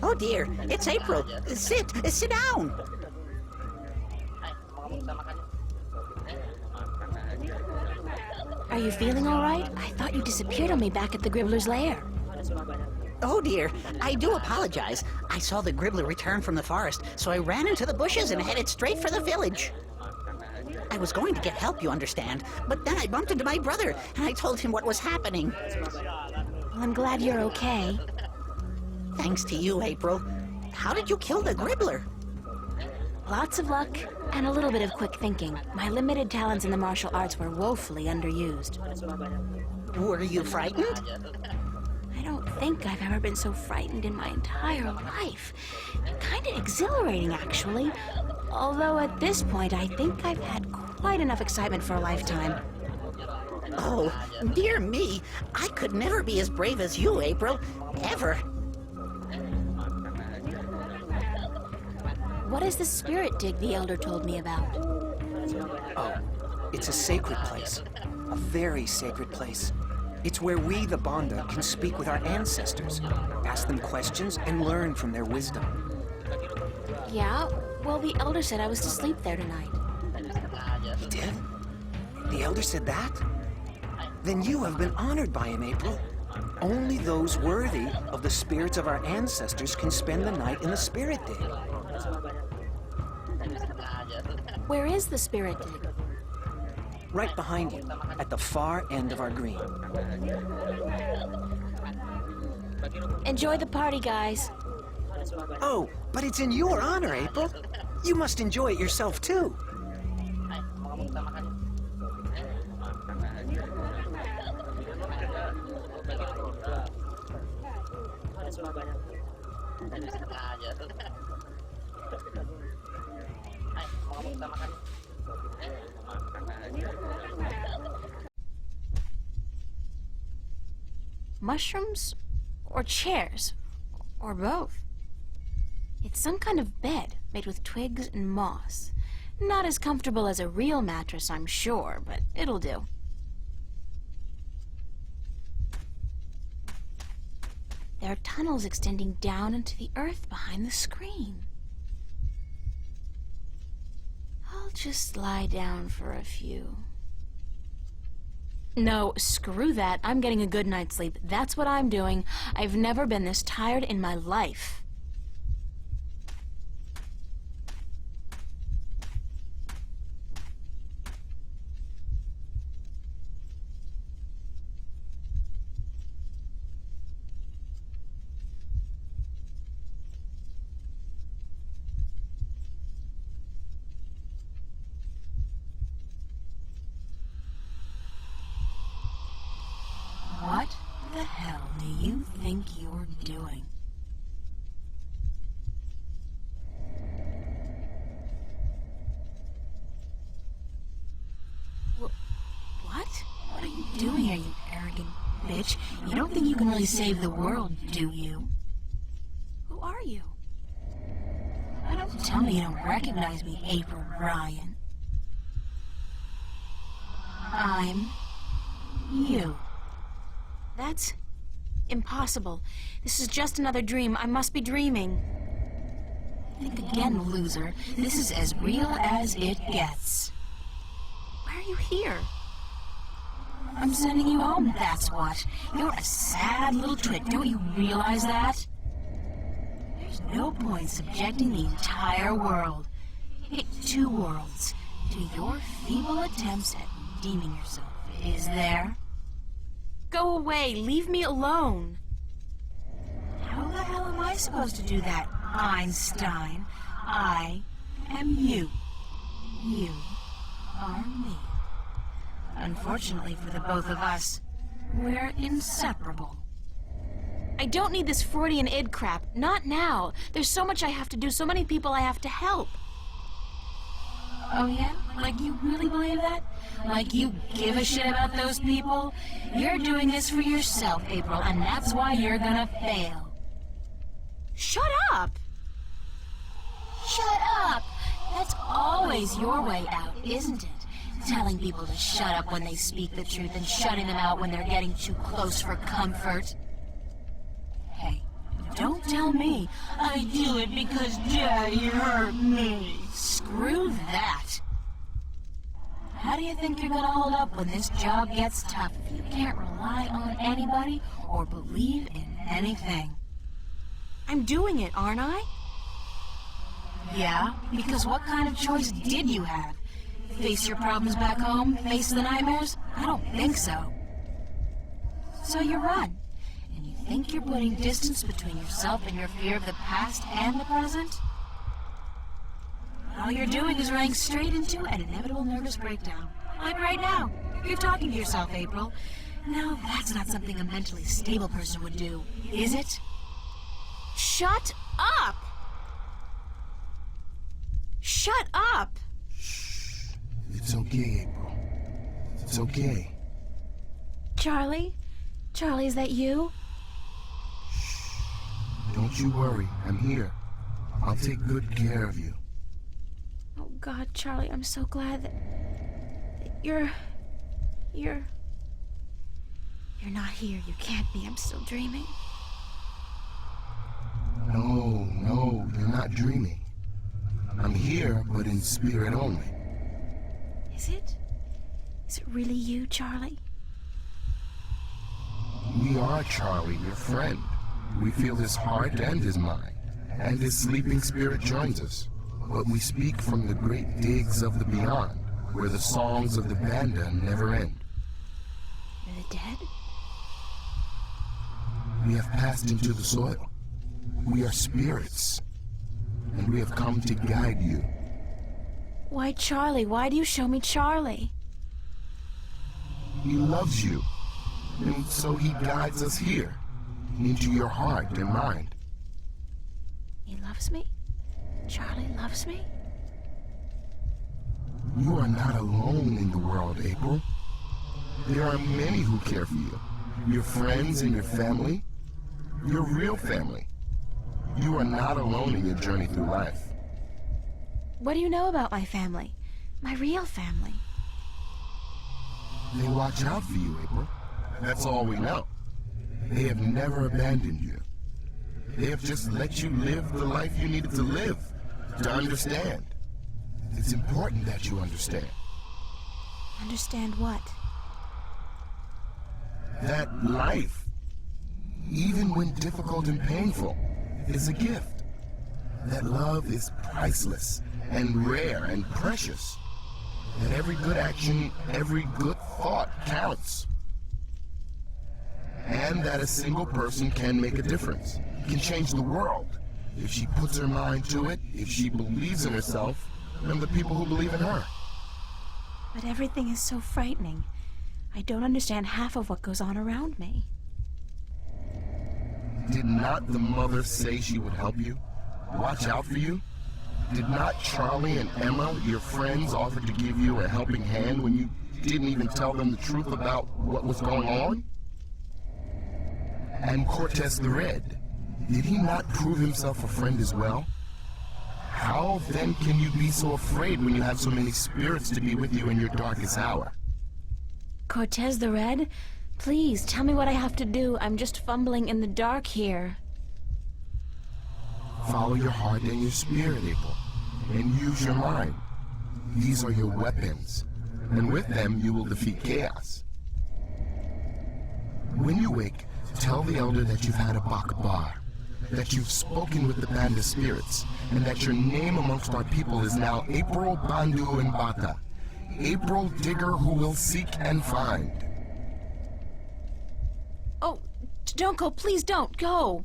Oh dear, it's April. Sit down. Are you feeling all right? I thought you disappeared on me back at the Gribbler's lair. Oh dear, I do apologize. I saw the Gribbler return from the forest, so I ran into the bushes and headed straight for the village. I was going to get help, you understand, but then I bumped into my brother, and I told him what was happening. Well, I'm glad you're okay. Thanks to you, April. How did you kill the Gribbler? Lots of luck and a little bit of quick thinking. My limited talents in the martial arts were woefully underused. Were you frightened? I don't think I've ever been so frightened in my entire life. Kind of exhilarating, actually. Although at this point, I think I've had quite enough excitement for a lifetime. Oh, dear me. I could never be as brave as you, April. Ever. What is the spirit dig the Elder told me about? Oh, it's a sacred place. A very sacred place. It's where we, the Bonda, can speak with our ancestors, ask them questions, and learn from their wisdom. Yeah? Well, the Elder said I was to sleep there tonight. He did? The Elder said that? Then you have been honored by him, April. Only those worthy of the spirits of our ancestors can spend the night in the spirit dig. Where is the spirit dig? Right behind you, at the far end of our green. Enjoy the party, guys. Oh, but it's in your honor, April. You must enjoy it yourself, too. Mushrooms? Or chairs? Or both? It's some kind of bed made with twigs and moss. Not as comfortable as a real mattress, I'm sure, but it'll do. There are tunnels extending down into the earth behind the screen. I'll just lie down for a few. No, screw that. I'm getting a good night's sleep. That's what I'm doing. I've never been this tired in my life. What the hell do you think you're doing? What are you doing here, you arrogant bitch? You don't think you can really save the world, do you? Who are you? Why don't you tell me you don't recognize me, April Ryan? I'm you. That's impossible. This is just another dream. I must be dreaming. Think again, loser. This is as real as it gets. Why are you here? I'm sending you home, that's what. You're a sad little twit. Don't you realize that? There's no point subjecting the entire world, two worlds, to your feeble attempts at redeeming yourself, is there? Go away. Leave me alone. How the hell am I supposed to do that, Einstein? I am you. You are me. Unfortunately for the both of us, we're inseparable. I don't need this Freudian id crap. Not now. There's so much I have to do, so many people I have to help. Oh yeah? Like you really believe that? Like you give a shit about those people? You're doing this for yourself, April, and that's why you're gonna fail. Shut up! Shut up! That's always your way out, isn't it? Telling people to shut up when they speak the truth and shutting them out when they're getting too close for comfort. Hey, don't tell me I do it because Daddy hurt me. Screw that. How do you think you're gonna hold up when this job gets tough if you can't rely on anybody or believe in anything? I'm doing it, aren't I? Yeah, because what kind of choice did you have? Face your problems back home? Face the nightmares? I don't think so. So you run. And you think you're putting distance between yourself and your fear of the past and the present? All you're doing is running straight into an inevitable nervous breakdown. Like right now. You're talking to yourself, April. No, that's not something a mentally stable person would do, is it? Shut up! Shut up! It's okay, April. It's okay. Charlie? Charlie, is that you? Don't you worry. I'm here. I'll take good care of you. Oh, God, Charlie, I'm so glad that you're not here. You can't be. I'm still dreaming. No, you're not dreaming. I'm here, but in spirit only. Is it? Is it really you, Charlie? We are Charlie, your friend. We feel his heart and his mind, and his sleeping spirit joins us. But we speak from the great digs of the beyond, where the songs of the banda never end. You're the dead? We have passed into the soil. We are spirits, and we have come to guide you. Why, Charlie? Why do you show me Charlie? He loves you, and so he guides us here, into your heart and mind. He loves me? Charlie loves me? You are not alone in the world, April. There are many who care for you. Your friends and your family. Your real family. You are not alone in your journey through life. What do you know about my family? My real family? They watch out for you, April. That's all we know. They have never abandoned you. They have just let you live the life you needed to live, to understand. It's important that you understand. Understand what? That life, even when difficult and painful, is a gift. That love is priceless and rare and precious. That every good action, every good thought counts. And that a single person can make a difference, can change the world, if she puts her mind to it, if she believes in herself, and the people who believe in her. But everything is so frightening. I don't understand half of what goes on around me. Did not the mother say she would help you? Watch out for you? Did not Charlie and Emma, your friends, offer to give you a helping hand when you didn't even tell them the truth about what was going on? And Cortez the Red, did he not prove himself a friend as well? How then can you be so afraid when you have so many spirits to be with you in your darkest hour? Cortez the Red? Please, tell me what I have to do. I'm just fumbling in the dark here. Follow your heart and your spirit, April, and use your mind. These are your weapons, and with them you will defeat chaos. When you wake, tell the elder that you've had a Bakbar, that you've spoken with the band of spirits, and that your name amongst our people is now April Bandu and Bata, April Digger who will seek and find. Oh, don't go. Please don't go.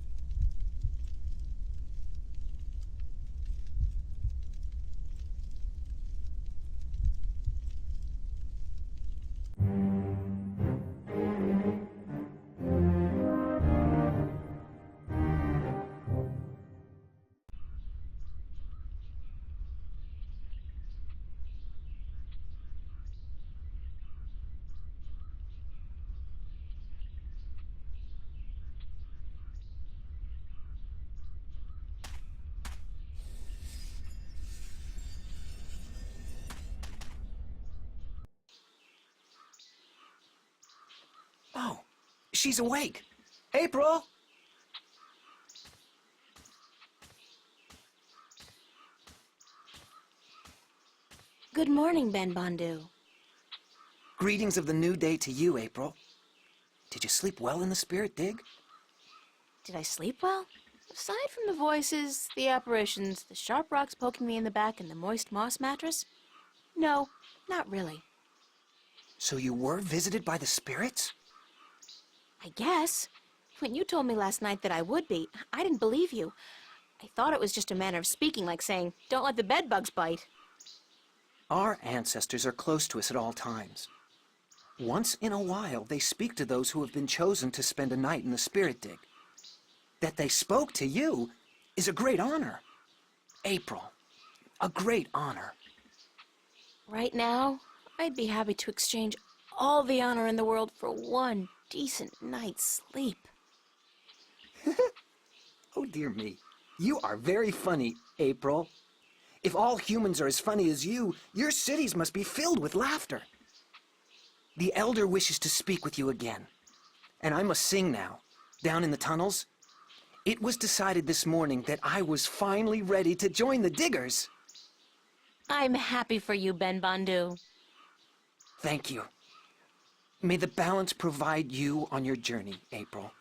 Oh, she's awake. April! Good morning, Ben Bandu. Greetings of the new day to you, April. Did you sleep well in the spirit dig? Did I sleep well? Aside from the voices, the apparitions, the sharp rocks poking me in the back, and the moist moss mattress? No, not really. So you were visited by the spirits? I guess. When you told me last night that I would be, I didn't believe you. I thought it was just a manner of speaking, like saying, don't let the bedbugs bite. Our ancestors are close to us at all times. Once in a while, they speak to those who have been chosen to spend a night in the spirit dig. That they spoke to you is a great honor. April, a great honor. Right now, I'd be happy to exchange all the honor in the world for one decent night's sleep. Oh, dear me. You are very funny, April. If all humans are as funny as you, your cities must be filled with laughter. The Elder wishes to speak with you again. And I must sing now, down in the tunnels. It was decided this morning that I was finally ready to join the diggers. I'm happy for you, Ben Bandu. Thank you. May the balance provide you on your journey, April.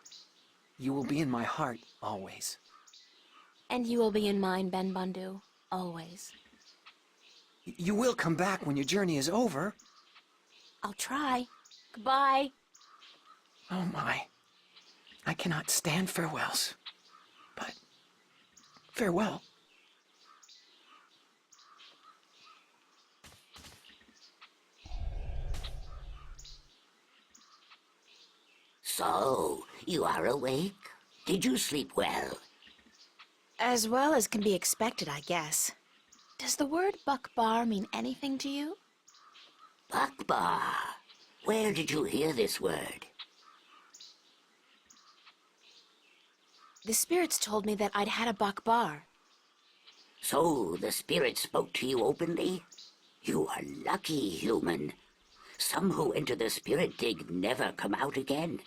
You will be in my heart always. And you will be in mine, Ben Bandu, always. You will come back when your journey is over. I'll try. Goodbye. Oh my. I cannot stand farewells. But farewell. So, you are awake? Did you sleep well? As well as can be expected, I guess. Does the word Bakbar mean anything to you? Bakbar. Where did you hear this word? The spirits told me that I'd had a Bakbar. So, the spirit spoke to you openly? You are lucky, human. Some who enter the spirit dig never come out again,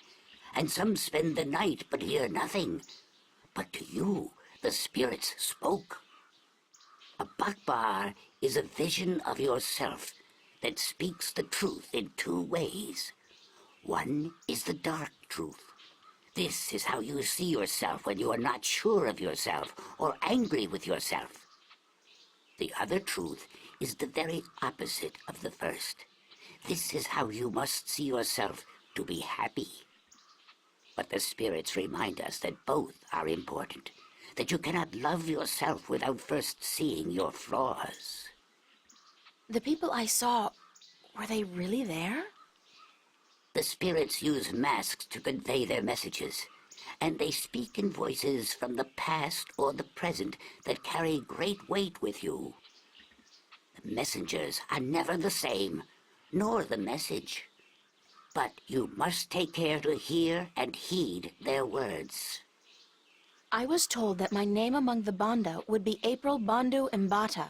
and some spend the night but hear nothing. But to you, the spirits spoke. A Bakbar is a vision of yourself that speaks the truth in two ways. One is the dark truth. This is how you see yourself when you are not sure of yourself or angry with yourself. The other truth is the very opposite of the first. This is how you must see yourself to be happy. But the spirits remind us that both are important, that you cannot love yourself without first seeing your flaws. The people I saw, were they really there? The spirits use masks to convey their messages, and they speak in voices from the past or the present that carry great weight with you. The messengers are never the same, nor the message. But you must take care to hear and heed their words. I was told that my name among the Banda would be April Bandu Mbata.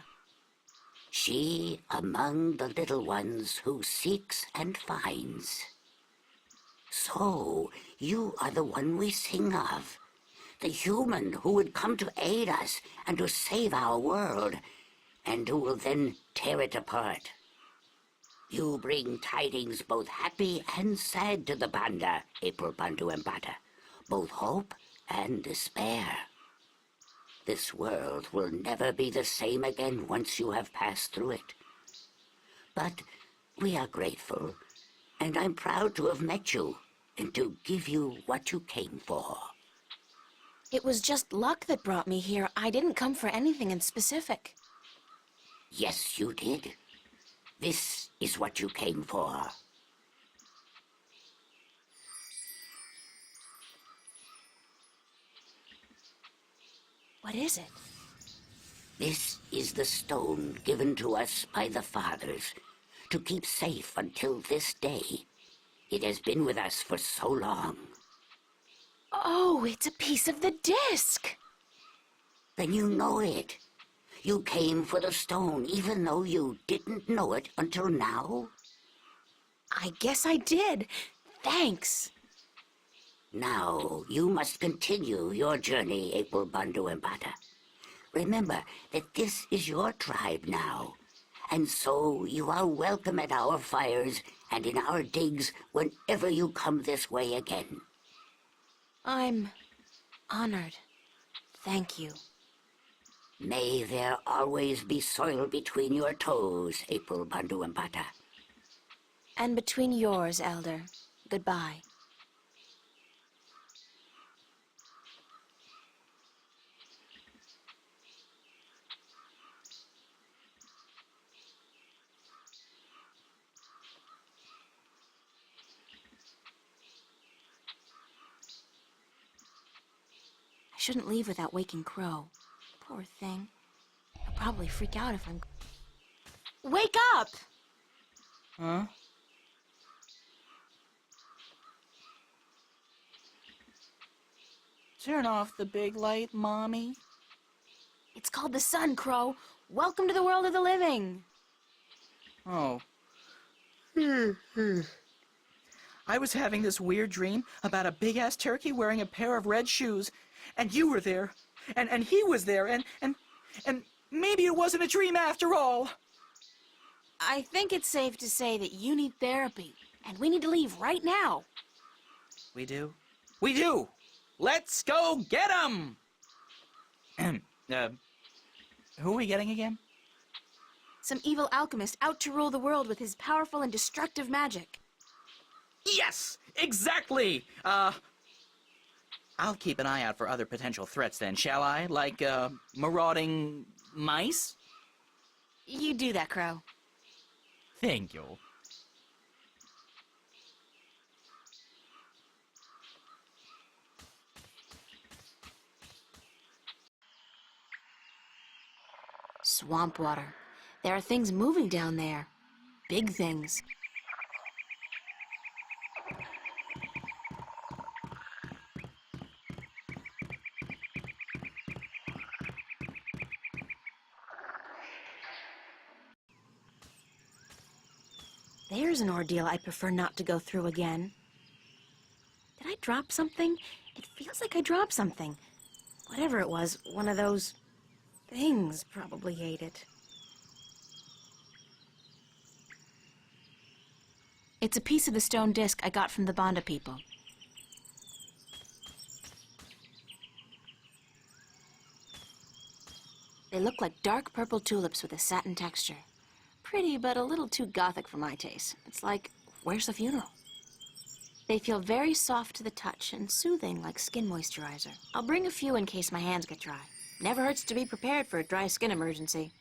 She among the little ones who seeks and finds. So, you are the one we sing of. The human who would come to aid us and to save our world, and who will then tear it apart. You bring tidings both happy and sad to the Banda, April Bandu Mbata. Both hope and despair. This world will never be the same again once you have passed through it. But we are grateful, and I'm proud to have met you, and to give you what you came for. It was just luck that brought me here. I didn't come for anything in specific. Yes, you did. This is what you came for. What is it? This is the stone given to us by the fathers to keep safe until this day. It has been with us for so long. Oh, it's a piece of the disc! Then you know it. You came for the stone even though you didn't know it until now? I guess I did. Thanks. Now, you must continue your journey, April Bandu Mbata. Remember that this is your tribe now, and so you are welcome at our fires and in our digs whenever you come this way again. I'm honored. Thank you. May there always be soil between your toes, April Bandu Mbata. And between yours, Elder. Goodbye. I shouldn't leave without waking Crow. Poor thing. He'll probably freak out if I'm... Wake up! Huh? Turn off the big light, Mommy. It's called the sun, Crow. Welcome to the world of the living. Oh. I was having this weird dream about a big-ass turkey wearing a pair of red shoes, and you were there, and he was there, and maybe it wasn't a dream after all. I think it's safe to say that you need therapy, and we need to leave right now. We do? We do! Let's go get 'em! Who are we getting again? Some evil alchemist out to rule the world with his powerful and destructive magic. Yes! Exactly! I'll keep an eye out for other potential threats then, shall I? Like, marauding mice? You do that, Crow. Thank you. Swamp water. There are things moving down there. Big things. There's an ordeal I'd prefer not to go through again. Did I drop something? It feels like I dropped something. Whatever it was, one of those things probably ate it. It's a piece of the stone disc I got from the Banda people. They look like dark purple tulips with a satin texture. Pretty, but a little too gothic for my taste. It's like, where's the funeral? They feel very soft to the touch and soothing like skin moisturizer. I'll bring a few in case my hands get dry. Never hurts to be prepared for a dry skin emergency.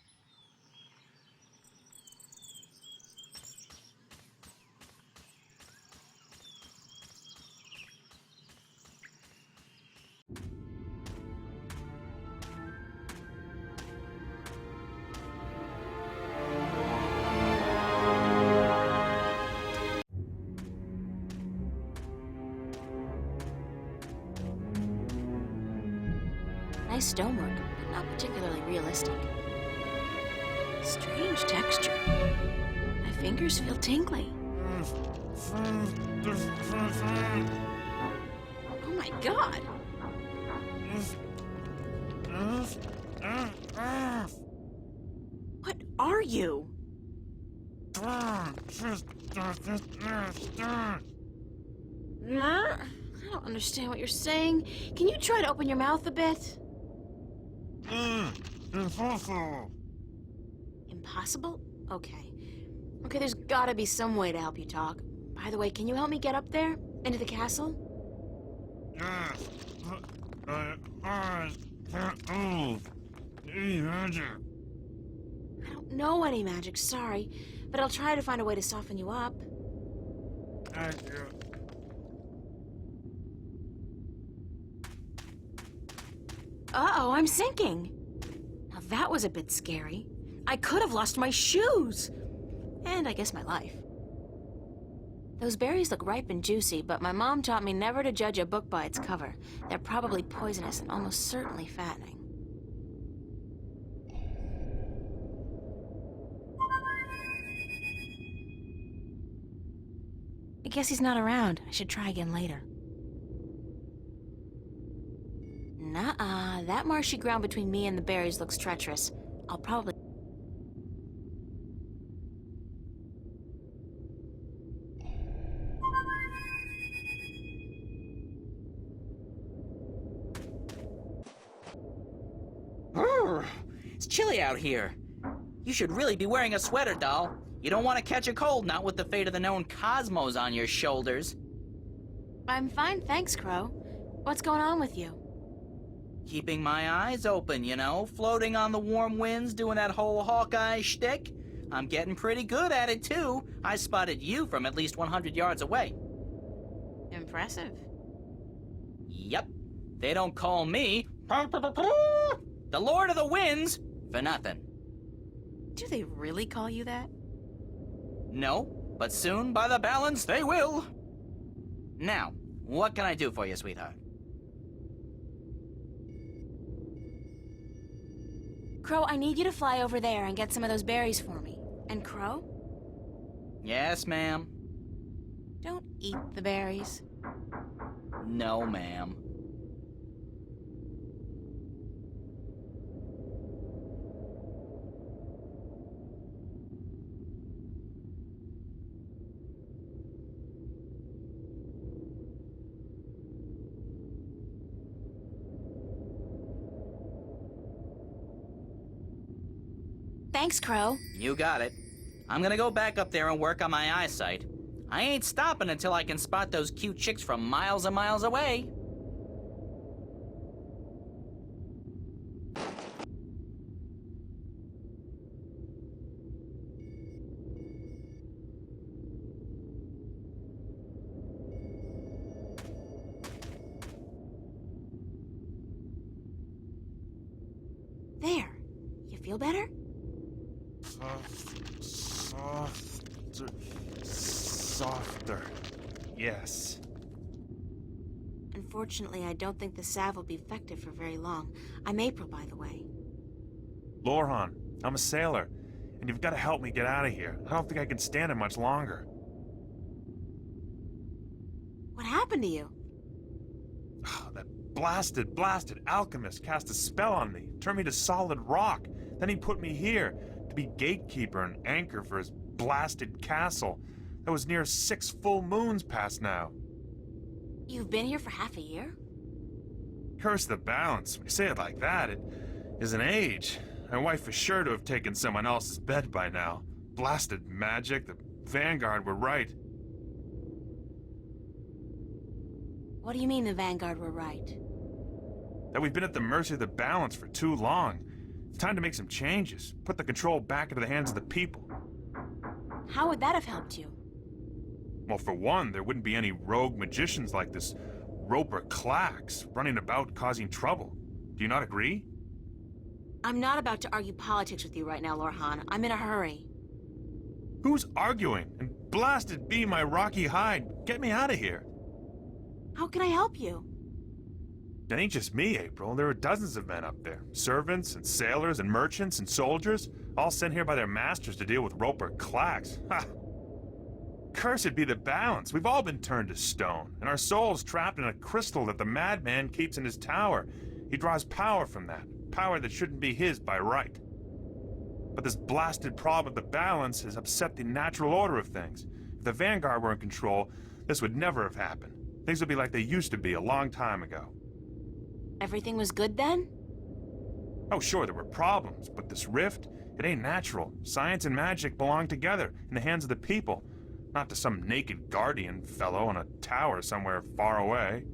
Nice stonework, but not particularly realistic. Strange texture. My fingers feel tingly. Oh my god! What are you? I don't understand what you're saying. Can you try to open your mouth a bit? Impossible? Okay. Okay, there's gotta be some way to help you talk. By the way, can you help me get up there? Into the castle? Yes, but my eyes can't move. Any magic? I don't know any magic, sorry. But I'll try to find a way to soften you up. Thank you. Uh-oh, I'm sinking. Now that was a bit scary. I could have lost my shoes. And I guess my life. Those berries look ripe and juicy, but my mom taught me never to judge a book by its cover. They're probably poisonous and almost certainly fattening. I guess he's not around. I should try again later. Nuh-uh. That marshy ground between me and the berries looks treacherous. I'll probably... It's chilly out here. You should really be wearing a sweater, doll. You don't want to catch a cold, not with the fate of the known cosmos on your shoulders. I'm fine, thanks, Crow. What's going on with you? Keeping my eyes open, you know, floating on the warm winds, doing that whole Hawkeye shtick. I'm getting pretty good at it, too. I spotted you from at least 100 yards away. Impressive. Yep. They don't call me the Lord of the Winds for nothing. Do they really call you that? No, but soon, by the balance, they will. Now, what can I do for you, sweetheart? Crow, I need you to fly over there and get some of those berries for me. And Crow? Yes, ma'am. Don't eat the berries. No, ma'am. Thanks, Crow. You got it. I'm gonna go back up there and work on my eyesight. I ain't stopping until I can spot those cute chicks from miles and miles away. There. You feel better? Softer. Yes. Unfortunately, I don't think the salve will be effective for very long. I'm April, by the way. Lorhan, I'm a sailor, and you've got to help me get out of here. I don't think I can stand it much longer. What happened to you? That blasted alchemist cast a spell on me, turned me to solid rock. Then he put me here to be gatekeeper and anchor for his blasted castle. That was near 6 full moons past now. You've been here for half a year? Curse the balance. When you say it like that, it is an age. My wife is sure to have taken someone else's bed by now. Blasted magic. The Vanguard were right. What do you mean the Vanguard were right? That we've been at the mercy of the balance for too long. It's time to make some changes. Put the control back into the hands of the people. How would that have helped you? Well, for one, there wouldn't be any rogue magicians like this Roper Clax running about causing trouble. Do you not agree? I'm not about to argue politics with you right now, Lorhan. I'm in a hurry. Who's arguing? And blasted be my rocky hide. Get me out of here. How can I help you? It ain't just me, April. There are dozens of men up there. Servants and sailors and merchants and soldiers, all sent here by their masters to deal with Roper Klacks. Ha! Cursed be the balance. We've all been turned to stone, and our souls trapped in a crystal that the madman keeps in his tower. He draws power from that, power that shouldn't be his by right. But this blasted problem of the balance has upset the natural order of things. If the Vanguard were in control, this would never have happened. Things would be like they used to be a long time ago. Everything was good then? Oh, sure, there were problems, but this rift, it ain't natural. Science and magic belong together in the hands of the people, not to some naked guardian fellow in a tower somewhere far away.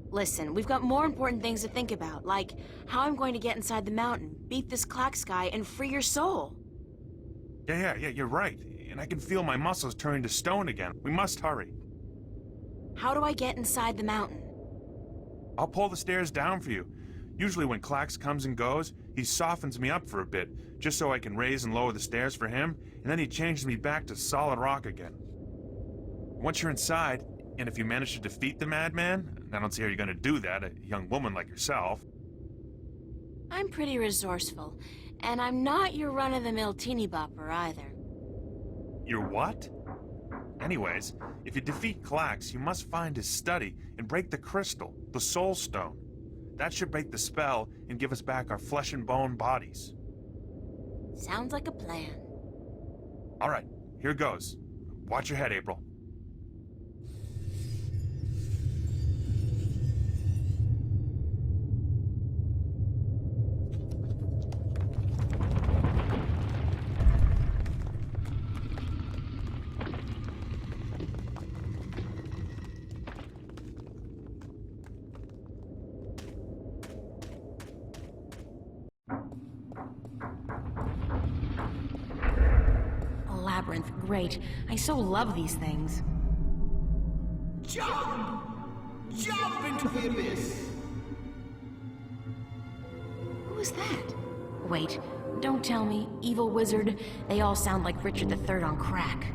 Listen, we've got more important things to think about, like how I'm going to get inside the mountain, beat this Klacks guy, and free your soul. Yeah, you're right. And I can feel my muscles turning to stone again. We must hurry. How do I get inside the mountain? I'll pull the stairs down for you. Usually when Klacks comes and goes, he softens me up for a bit, just so I can raise and lower the stairs for him, and then he changes me back to solid rock again. Once you're inside, and if you manage to defeat the madman, and I don't see how you're gonna do that, a young woman like yourself. I'm pretty resourceful, and I'm not your run-of-the-mill teeny bopper either. You're what? Anyways, if you defeat Klacks, you must find his study and break the crystal, the Soul Stone. That should break the spell and give us back our flesh and bone bodies. Sounds like a plan. All right, here goes. Watch your head, April. Labyrinth, great. I so love these things. Jump! Jump into the abyss! Who is that? Wait, don't tell me. Evil wizard. They all sound like Richard III on crack.